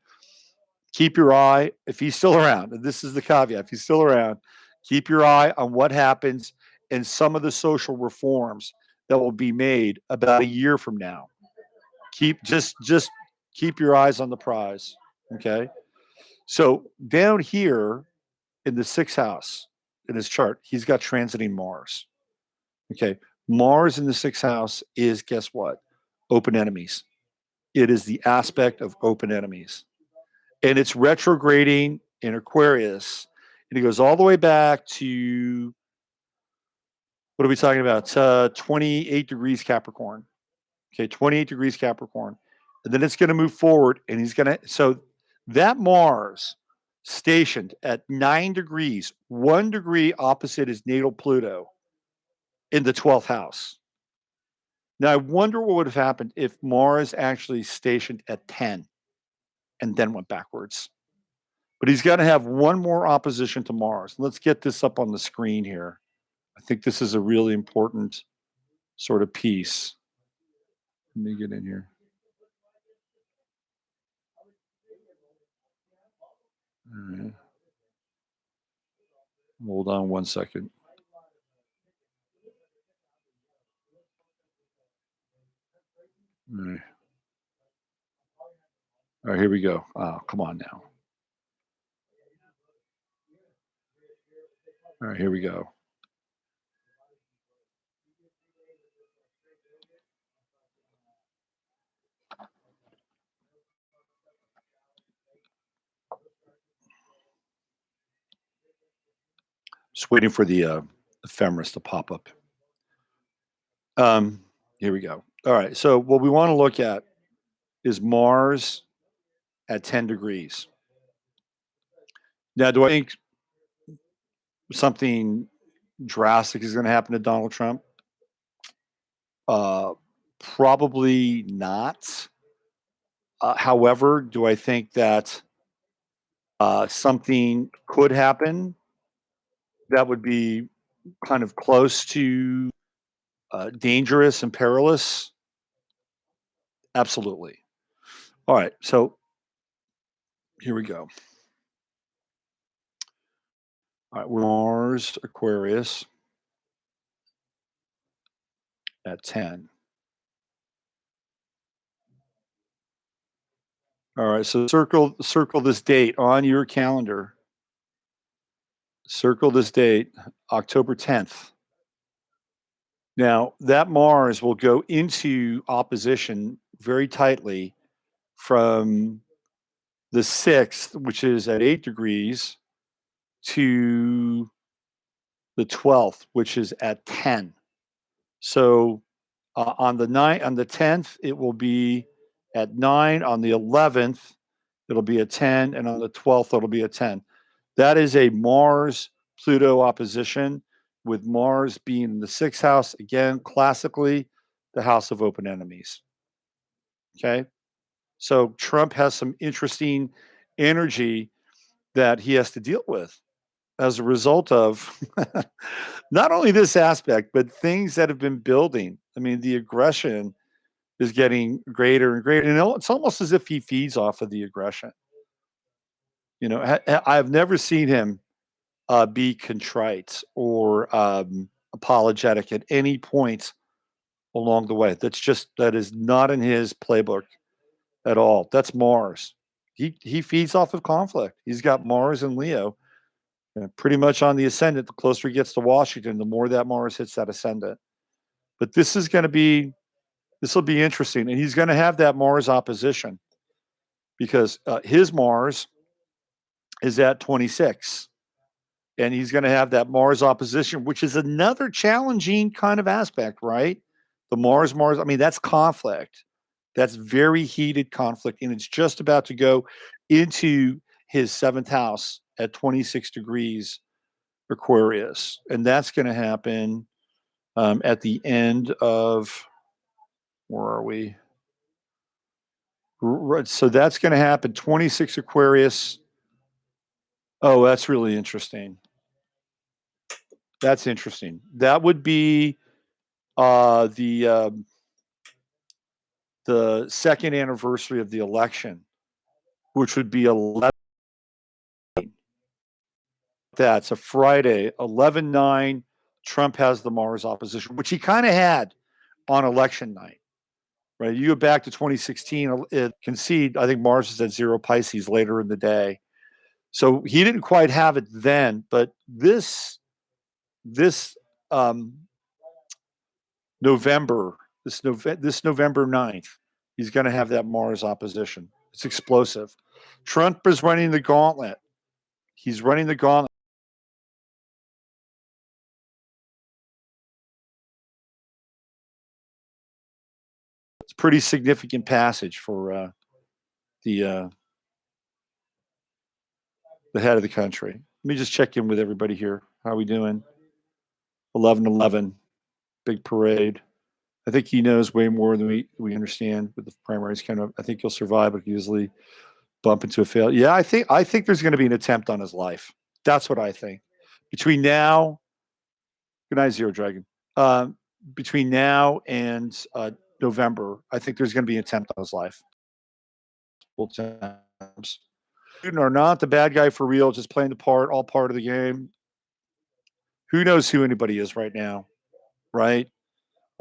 keep your eye, if he's still around, and this is the caveat, if he's still around, keep your eye on what happens in some of the social reforms that will be made about a year from now. Just keep your eyes on the prize. Okay. So down here in the sixth house in his chart, he's got transiting Mars. Okay. Mars in the sixth house is, guess what? Open enemies. It is the aspect of open enemies. And it's retrograding in Aquarius. And it goes all the way back to, what are we talking about? 28 degrees Capricorn. Okay, 28 degrees Capricorn. And then it's going to move forward, and he's going to, so that Mars stationed at 9 degrees, 1 degree opposite his natal Pluto in the 12th house. Now, I wonder what would have happened if Mars actually stationed at 10 and then went backwards. But he's got to have one more opposition to Mars. Let's get this up on the screen here. I think this is a really important sort of piece. Let me get in here. All right. Hold on one second. All right. All right, here we go. Oh, come on now. All right, here we go. Just waiting for the ephemeris to pop up. Here we go. All right. So what we want to look at is Mars at 10 degrees. Now, do I think something drastic is going to happen to Donald Trump? Probably not. However, do I think that something could happen that would be kind of close to dangerous and perilous? Absolutely. All right. So here we go. All right. Mars, Aquarius at 10. All right. So circle this date on your calendar. Circle this date, October 10th. Now, that Mars will go into opposition very tightly from the 6th, which is at 8 degrees, to the 12th, which is at 10. So on the 10th, it will be at 9. On the 11th, it'll be a 10, and on the 12th, it'll be a 10. That is a Mars Pluto opposition, with Mars being in the 6th house, again, classically, the house of open enemies. Okay. So Trump has some interesting energy that he has to deal with as a result of not only this aspect, but things that have been building. I mean, the aggression is getting greater and greater. And it's almost as if he feeds off of the aggression. I've never seen him be contrite or apologetic at any point along the way. That is not in his playbook at all. That's Mars. He feeds off of conflict. He's got Mars and Leo pretty much on the ascendant. The closer he gets to Washington, the more that Mars hits that ascendant. But this will be interesting, and he's going to have that Mars opposition because his Mars is at 26. And he's going to have that Mars opposition, which is another challenging kind of aspect, right? The Mars, I mean, that's conflict. That's very heated conflict. And it's just about to go into his 7th house at 26 degrees Aquarius. And that's going to happen at the end of, where are we? Right. So that's going to happen 26 Aquarius. Oh, that's really interesting. That's interesting. That would be the second anniversary of the election, which would be 11. That's a Friday, 11/9. Trump has the Mars opposition, which he kind of had on election night, right? You go back to 2016, it concede. I think Mars is at 0 Pisces later in the day, so he didn't quite have it then. But this um, November, this November 9th, he's going to have that Mars opposition. It's explosive. Trump is running the gauntlet. He's running the gauntlet. It's a pretty significant passage for the head of the country. Let me just check in with everybody here. How are we doing? 11/11, big parade. I think he knows way more than we understand with the primaries. Kind of, I think he'll survive, but usually bump into a fail. Yeah, I think there's going to be an attempt on his life. That's what I think. Between now, good night, Zero Dragon. Between now and November, I think there's going to be an attempt on his life. Attempts. Putin are not the bad guy for real, just playing the part, all part of the game. Who knows who anybody is right now, right?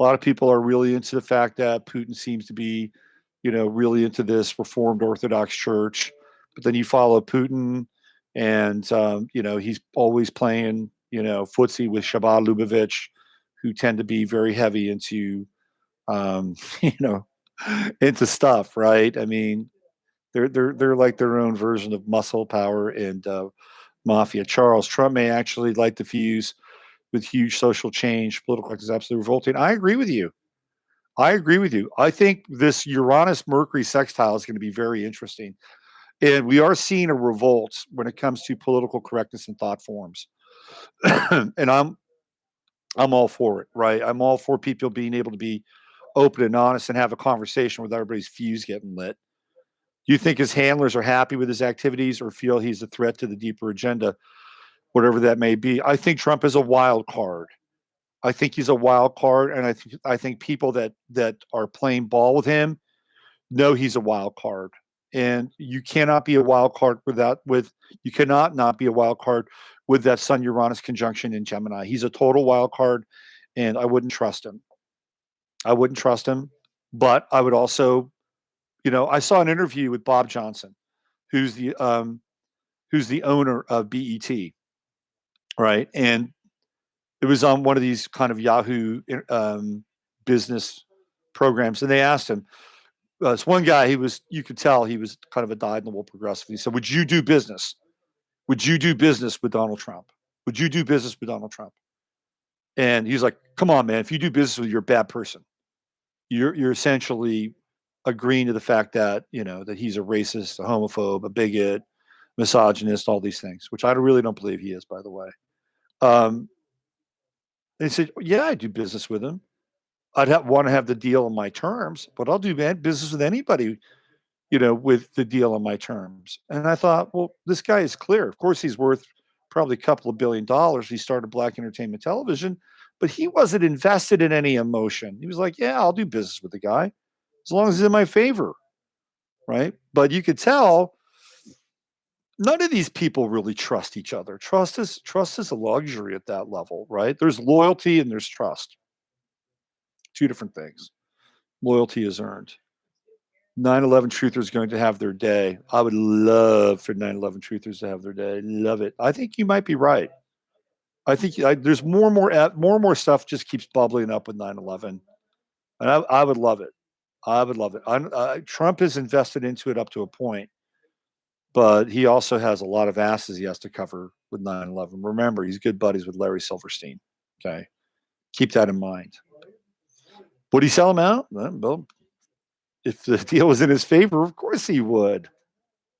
A lot of people are really into the fact that Putin seems to be, really into this Reformed Orthodox Church. But then you follow Putin, and he's always playing, footsie with Shabbat Lubavitch, who tend to be very heavy into, you know, into stuff, right? I mean, they're like their own version of muscle power and mafia. Charles Trump may actually light the fuse with huge social change. Political act is absolutely revolting. I agree with you. I think this Uranus Mercury sextile is going to be very interesting. And we are seeing a revolt when it comes to political correctness and thought forms. And I'm all for it, right? I'm all for people being able to be open and honest and have a conversation with everybody's fuse getting lit. Do you think his handlers are happy with his activities or feel he's a threat to the deeper agenda, whatever that may be? I think Trump is a wild card. I think he's a wild card, and I think people that are playing ball with him know he's a wild card. And you cannot be a wild card you cannot not be a wild card with that Sun Uranus conjunction in Gemini. He's a total wild card, and I wouldn't trust him. But I would also, I saw an interview with Bob Johnson, who's the owner of BET, right? And it was on one of these kind of Yahoo business programs, and they asked him. It's one guy. You could tell he was kind of a dyed-in-the-wool progressive. He said, "Would you do business? Would you do business with Donald Trump? Would you do business with Donald Trump?" And he's like, come on, man, if you do business with, you're a bad person. You're essentially agreeing to the fact that, that he's a racist, a homophobe, a bigot, misogynist, all these things, which I really don't believe he is, by the way. And he said, yeah, I do business with him. I'd want to have the deal on my terms, but I'll do business with anybody, with the deal on my terms. And I thought, well, this guy is clear. Of course, he's worth probably a couple of $1 billion. He started Black Entertainment Television, but he wasn't invested in any emotion. He was like, yeah, I'll do business with the guy as long as he's in my favor. Right. But you could tell none of these people really trust each other. Trust is a luxury at that level, right? There's loyalty and there's trust. Two different things. Loyalty is earned. 9/11 truthers going to have their day. I would love for 9/11 truthers to have their day. Love it. I think you might be right. I think there's more stuff just keeps bubbling up with 9/11, and I would love it. I would love it. Trump is invested into it up to a point, but he also has a lot of asses he has to cover with 9/11. Remember, he's good buddies with Larry Silverstein. Okay, keep that in mind. Would he sell him out? Well, if the deal was in his favor, of course he would.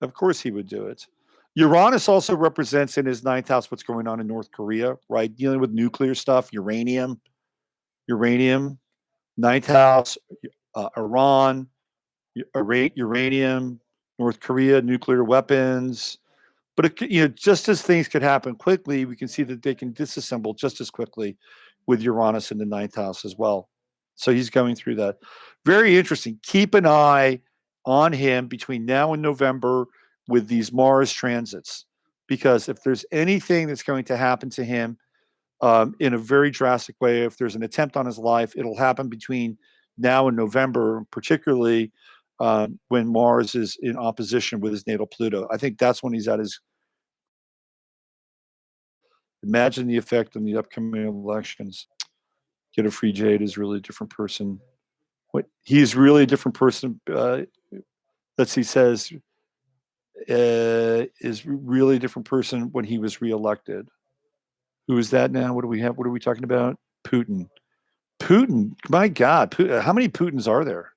Of course he would do it. Uranus also represents in his ninth house what's going on in North Korea, right? Dealing with nuclear stuff, uranium, ninth house, Iran, uranium, North Korea, nuclear weapons. But just as things could happen quickly, we can see that they can disassemble just as quickly with Uranus in the ninth house as well. So he's going through that. Very interesting. Keep an eye on him between now and November with these Mars transits, because if there's anything that's going to happen to him in a very drastic way, if there's an attempt on his life, it'll happen between now and November, particularly when Mars is in opposition with his natal Pluto. I think that's when he's at his. Imagine the effect on the upcoming elections. Get a free Jade is really a different person. What he's really a different person. He says is really a different person when he was reelected. Who is that now? What do we have? What are we talking about? Putin. Putin. My God. How many Putins are there?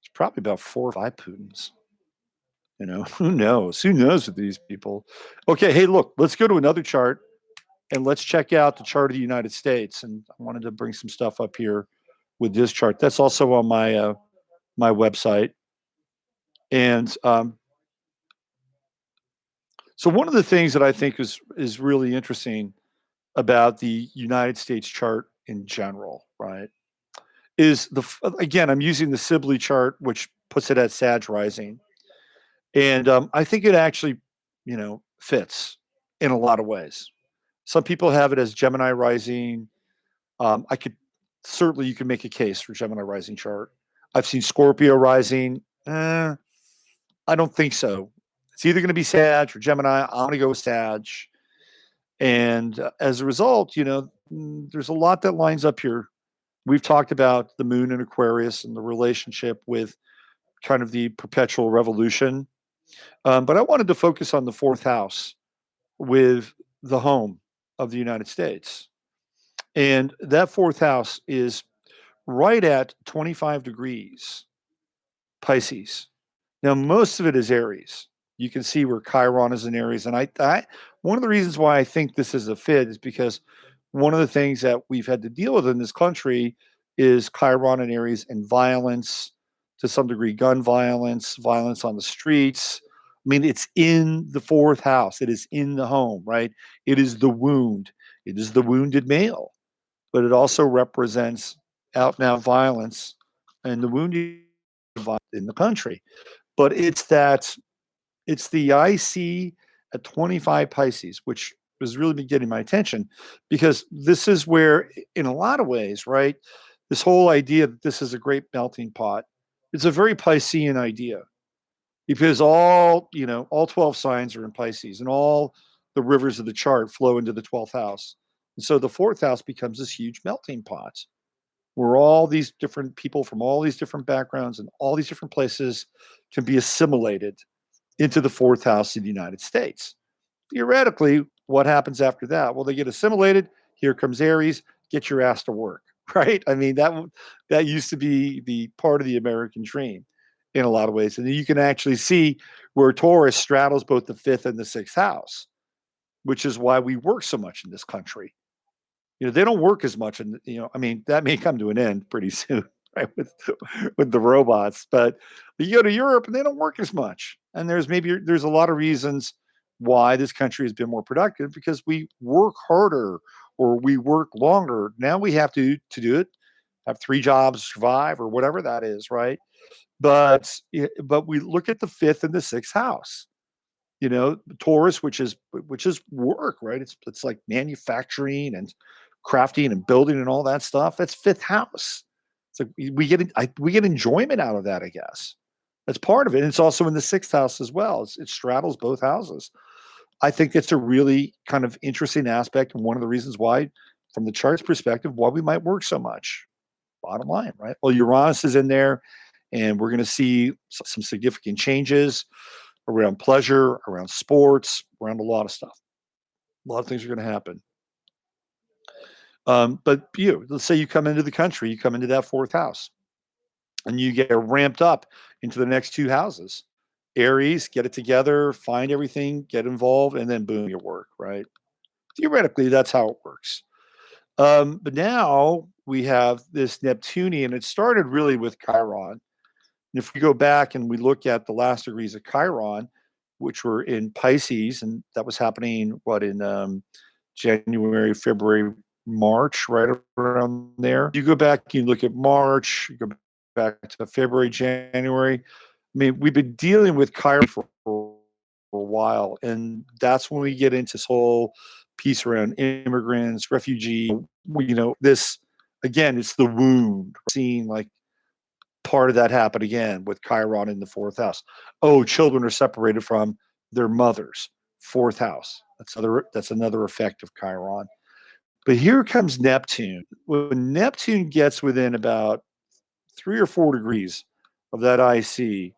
It's probably about 4 or 5 Putins. Who knows? Who knows with these people? Okay. Hey, look, let's go to another chart. And let's check out the chart of the United States. And I wanted to bring some stuff up here with this chart. That's also on my website. And so one of the things that I think is really interesting about the United States chart in general, right, is again, I'm using the Sibley chart, which puts it at Sag rising. And I think it actually, fits in a lot of ways. Some people have it as Gemini rising. You can make a case for Gemini rising chart. I've seen Scorpio rising. I don't think so. It's either going to be Sag or Gemini. I'm going to go with Sag. And as a result, there's a lot that lines up here. We've talked about the moon in Aquarius and the relationship with kind of the perpetual revolution. But I wanted to focus on the fourth house with the home of the United States. And that fourth house is right at 25 degrees Pisces. Now, most of it is Aries. You can see where Chiron is in Aries. And one of the reasons why I think this is a fit is because one of the things that we've had to deal with in this country is Chiron and Aries and violence, to some degree, gun violence, violence on the streets. I mean, it's in the fourth house. It is in the home, right? It is the wound. It is the wounded male, but it also represents out and out violence and the wounded in the country. But it's the IC at 25 Pisces, which has really been getting my attention, because this is where, in a lot of ways, right, this whole idea that this is a great melting pot, it's a very Piscean idea, because all 12 signs are in Pisces and all the rivers of the chart flow into the 12th house. And so the fourth house becomes this huge melting pot where all these different people from all these different backgrounds and all these different places can be assimilated into the fourth house of the United States. Theoretically, what happens after that? Well, they get assimilated. Here comes Aries. get your ass to work, right? I mean, that used to be the part of the American dream in a lot of ways. And you can actually see where Taurus straddles both the fifth and the sixth house, which is why we work so much in this country. They don't work as much, and I mean, that may come to an end pretty soon, right, with the robots. But you go to Europe, and they don't work as much. And there's a lot of reasons why this country has been more productive because we work harder or we work longer. Now we have to do it, have three jobs, survive, or whatever that is, right? But we look at the fifth and the sixth house. Taurus, which is work, right? It's like manufacturing and crafting and building and all that stuff. That's fifth house. It's like we get enjoyment out of that, I guess. That's part of it. And it's also in the sixth house as well. It straddles both houses. I think it's a really kind of interesting aspect and one of the reasons why, from the chart's perspective, why we might work so much. Bottom line, right? Well, Uranus is in there, and we're going to see some significant changes around pleasure, around sports, around a lot of stuff. A lot of things are going to happen. But let's say you come into the country, you come into that fourth house, and you get ramped up into the next two houses. Aries, get it together, find everything, get involved, and then boom, you work, right? Theoretically, that's how it works. But now we have this Neptunian. It started really with Chiron. And if we go back and we look at the last degrees of Chiron, which were in Pisces, and that was happening in January, February, March, right around there. You go back, you look at March, you go back to February, January. I mean, we've been dealing with Chiron for a while, and that's when we get into this whole piece around immigrants, refugees. This again, it's the wound. We're seeing like part of that happen again with Chiron in the fourth house. Oh, children are separated from their mothers. Fourth house. That's another effect of Chiron. But here comes Neptune. When Neptune gets within about 3 or 4 degrees of that IC,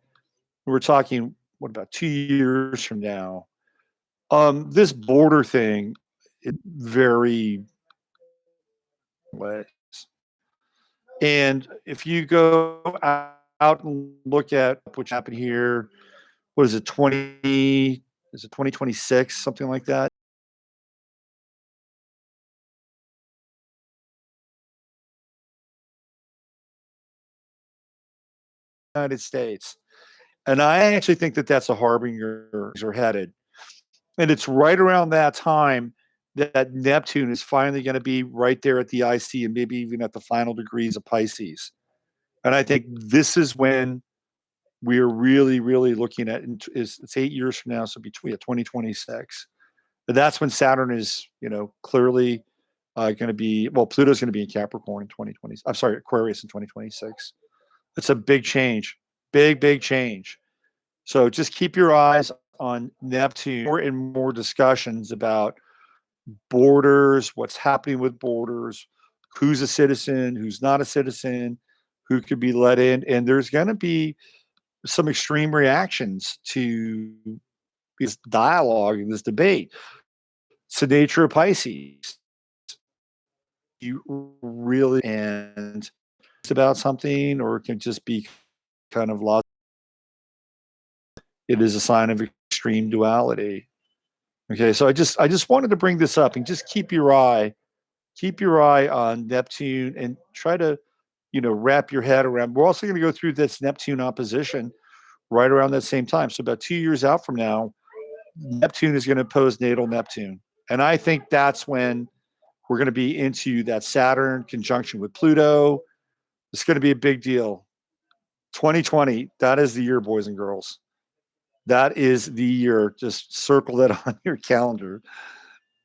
we're talking what about 2 years from now? This border thing, it very ways. And if you go out and look at what's happened here, what is it, 2026, something like that? United States. And I actually think that that's a harbinger are headed. And it's right around that time that Neptune is finally going to be right there at the IC and maybe even at the final degrees of Pisces. And I think this is when we're really, really looking at it's 8 years from now, so between 2026. But that's when Saturn is, clearly going to be, well, Pluto's going to be in Capricorn in 2020. I'm sorry, Aquarius in 2026. It's a big change, big, big change. So just keep your eyes on Neptune. More and more discussions about borders, what's happening with borders, who's a citizen, who's not a citizen, who could be let in. And there's going to be some extreme reactions to this dialogue and this debate. It's the nature of Pisces. You really and it's about something, or it can just be kind of lost. It is a sign of extreme duality. Okay, so I just wanted to bring this up and just keep your eye on Neptune and try to wrap your head around. We're also going to go through this Neptune opposition right around that same time. So about 2 years out from now, Neptune is going to oppose natal Neptune, and I think that's when we're going to be into that Saturn conjunction with Pluto. It's going to be a big deal. 2020, that is the year, boys and girls. That is the year. Just circle that on your calendar.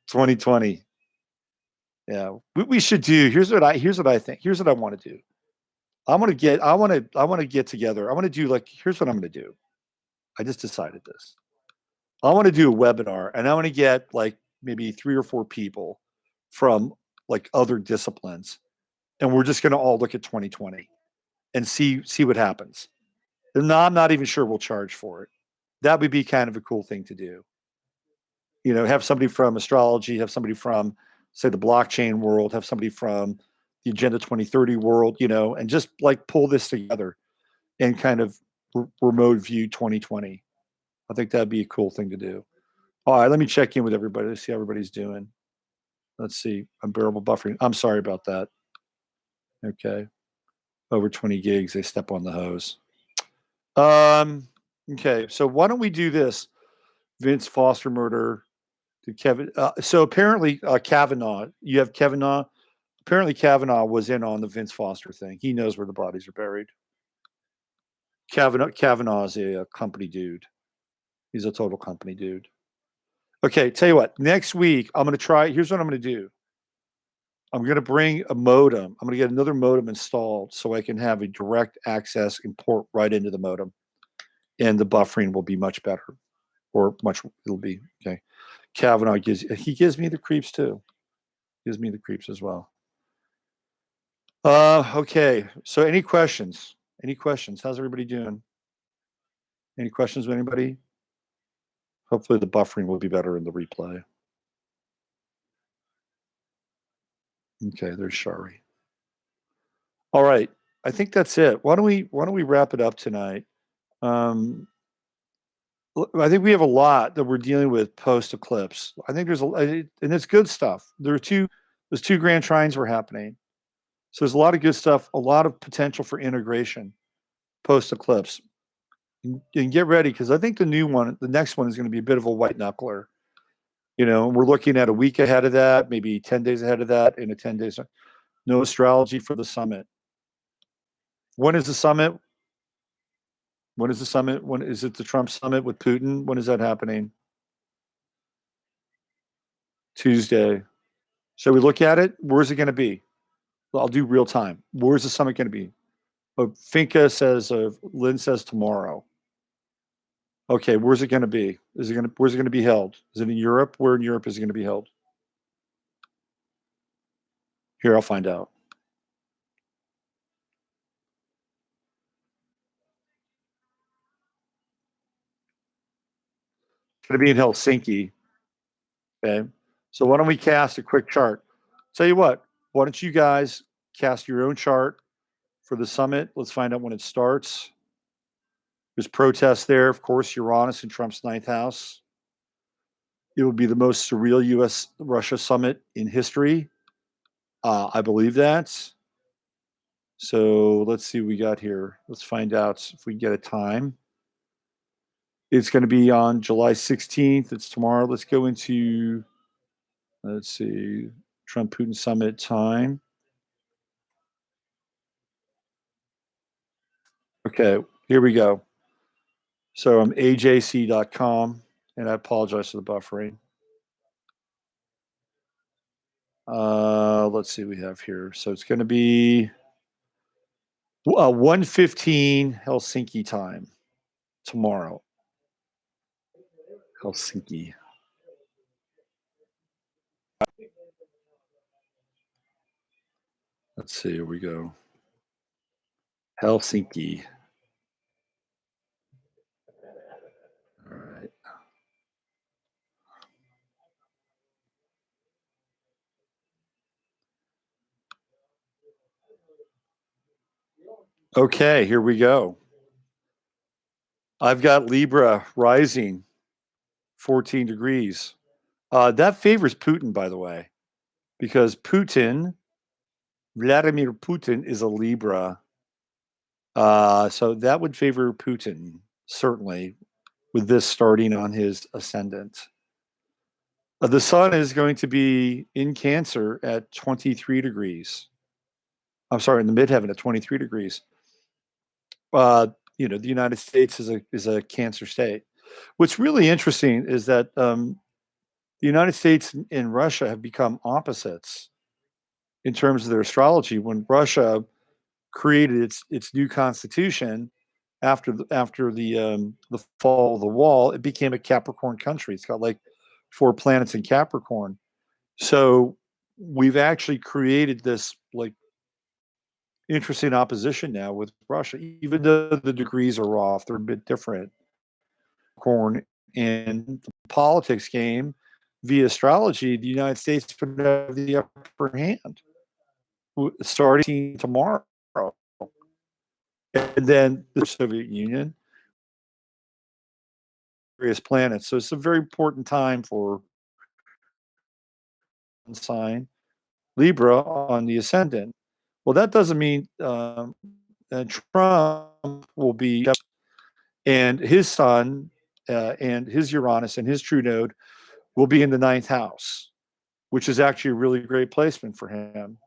2020. Yeah, we should do. Here's what I think. Here's what I want to do. I want to get together. I want to do like here's what I'm going to do. I just decided this. I want to do a webinar, and I want to get like maybe 3 or 4 people from like other disciplines, and we're just going to all look at 2020 and see what happens. And I'm not even sure we'll charge for it. That would be kind of a cool thing to do. Have somebody from astrology, have somebody from say the blockchain world, have somebody from the Agenda 2030 world, and just like pull this together and kind of remote view 2020. I think that'd be a cool thing to do. All right, let me check in with everybody to see how everybody's doing. Let's see. Unbearable buffering. I'm sorry about that. Okay. Over 20 gigs, they step on the hose. Okay, so why don't we do this? Vince Foster murder. Did Kevin? So apparently, Kavanaugh. You have Kavanaugh. Apparently, Kavanaugh was in on the Vince Foster thing. He knows where the bodies are buried. Kavanaugh is a company dude. He's a total company dude. Okay, tell you what. Next week, I'm going to try. Here's what I'm going to do. I'm going to bring a modem. I'm going to get another modem installed so I can have a direct access and port right into the modem, and the buffering will be much better, or much. It'll be okay. Kavanaugh gives me the creeps too. Gives me the creeps as well. Okay. So any questions? Any questions? How's everybody doing? Any questions with anybody? Hopefully the buffering will be better in the replay. Okay, there's Shari. All right. I think that's it. Why don't we wrap it up tonight? I think we have a lot that we're dealing with post eclipse. I think and it's good stuff. There's two grand trines were happening. So there's a lot of good stuff, a lot of potential for integration post eclipse. And get ready, because I think the next one is going to be a bit of a white knuckler. We're looking at a week ahead of that, maybe 10 days ahead of that, in a 10 days. No astrology for the summit. When is the summit? When is the summit? When is it? The Trump summit with Putin? When is that happening? Tuesday. So we look at it. Where's it going to be? Well, I'll do real time. Where's the summit going to be? Finca says, Lynn says tomorrow. Okay, where's it going to be? Where's it going to be held? Is it in Europe? Where in Europe is it going to be held? Here, I'll find out. It's going to be in Helsinki. Okay. So why don't we cast a quick chart? Tell you what, why don't you guys cast your own chart for the summit? Let's find out when it starts. There's protests there. Of course, Uranus in Trump's ninth house. It will be the most surreal U.S.-Russia summit in history. I believe that. So let's see what we got here. Let's find out if we get a time. It's going to be on July 16th. It's tomorrow. Let's go into, let's see, Trump-Putin summit time. Okay, here we go. So I'm ajc.com, and I apologize for the buffering. Let's see what we have here. So it's going to be 1:15 Helsinki time tomorrow. Helsinki. Let's see, here we go. Helsinki. All right. Okay, here we go. I've got Libra rising 14 degrees. That favors Putin, by the way, because Vladimir Putin is a Libra. So that would favor Putin, certainly, with this starting on his ascendant. The sun is going to be in Cancer at 23 degrees. I'm sorry, in the midheaven at 23 degrees. The United States is a Cancer state. What's really interesting is that the United States and Russia have become opposites in terms of their astrology. When Russia created its new constitution after the fall of the wall, it became a Capricorn country. It's got like 4 planets in Capricorn. So we've actually created this like interesting opposition now with Russia, even though the degrees are off, they're a bit different. Corn in the politics game, via astrology, the United States would have the upper hand starting tomorrow. And then the Soviet Union, various planets. So it's a very important time for sign Libra on the ascendant. Well, that doesn't mean that Trump will be, and his sun and his Uranus and his true node will be in the ninth house, which is actually a really great placement for him,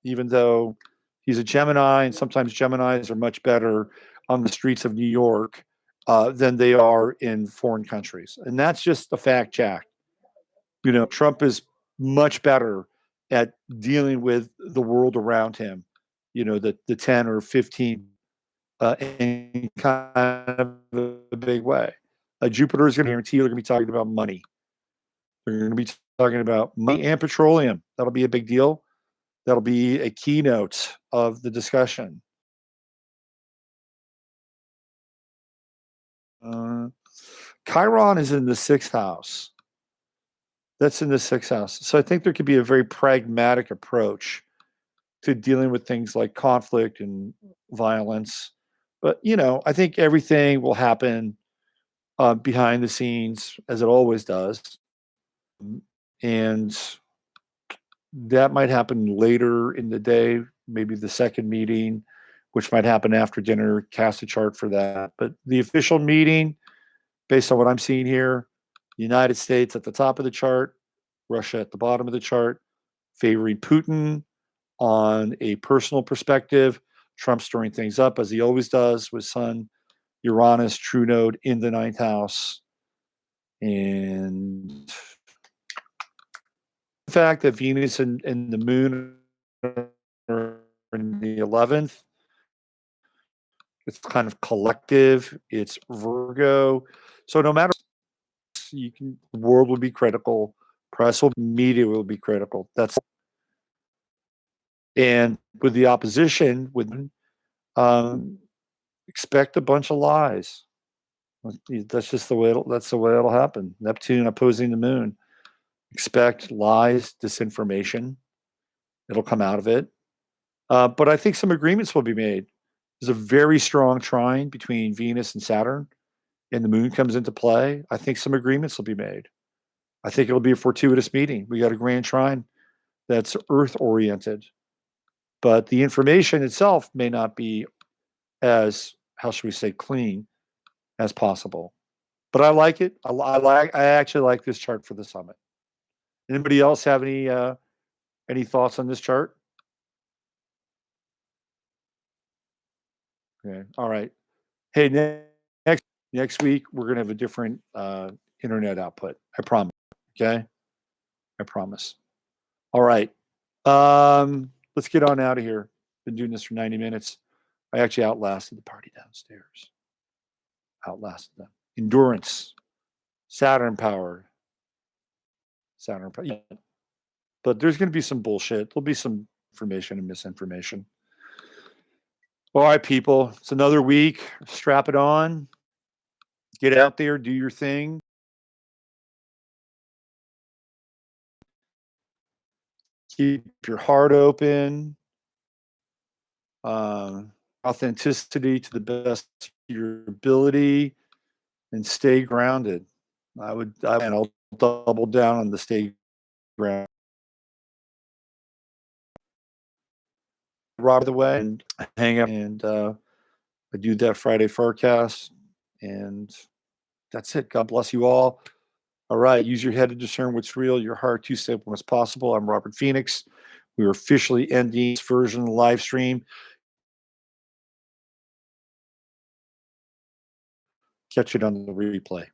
even though he's a Gemini, and sometimes Geminis are much better on the streets of New York than they are in foreign countries. And that's just a fact, Jack. Trump is much better at dealing with the world around him, the 10 or 15 in kind of a big way. Jupiter is going to guarantee they're going to be talking about money. They're going to be talking about money and petroleum. That'll be a big deal. That'll be a keynote of the discussion. Chiron is in the sixth house. That's in the sixth house. So I think there could be a very pragmatic approach to dealing with things like conflict and violence. But, I think everything will happen behind the scenes as it always does. And that might happen later in the day, maybe the second meeting, which might happen after dinner. Cast a chart for that. But the official meeting, based on what I'm seeing here, United States at the top of the chart, Russia at the bottom of the chart, favoring Putin on a personal perspective. Trump stirring things up as he always does with Sun, Uranus, true node in the ninth house. And the fact that Venus and the moon are in the 11th, it's kind of collective, it's Virgo. So no matter, the world will be critical, press will, media will be critical. And with the opposition, expect a bunch of lies. That's just the way it'll happen. Neptune opposing the moon. Expect lies, disinformation. It'll come out of it. But I think some agreements will be made. There's a very strong trine between Venus and Saturn, and the moon comes into play. I think some agreements will be made. I think it'll be a fortuitous meeting. We got a grand trine that's earth oriented, but the information itself may not be as, how should we say, clean as possible. But I like it. I actually like this chart for the summit. Anybody else have any thoughts on this chart? Okay. All right. Hey, next week we're gonna have a different internet output. I promise. Okay. I promise. All right. Let's get on out of here. Been doing this for 90 minutes. I actually outlasted the party downstairs. Outlasted them. Endurance. Saturn power. Yeah. But there's going to be some bullshit. There'll be some information and misinformation. All right, people. It's another week. Strap it on. Get out there. Do your thing. Keep your heart open. Authenticity to the best of your ability, and stay grounded. And I'll double down on the stay grounded. Rob the way and hang out, and I do that Friday forecast, and that's it. God bless you all. All right, use your head to discern what's real, your heart too simple as possible. I'm Robert Phoenix. We are officially ending this version of the live stream. Catch it on the replay.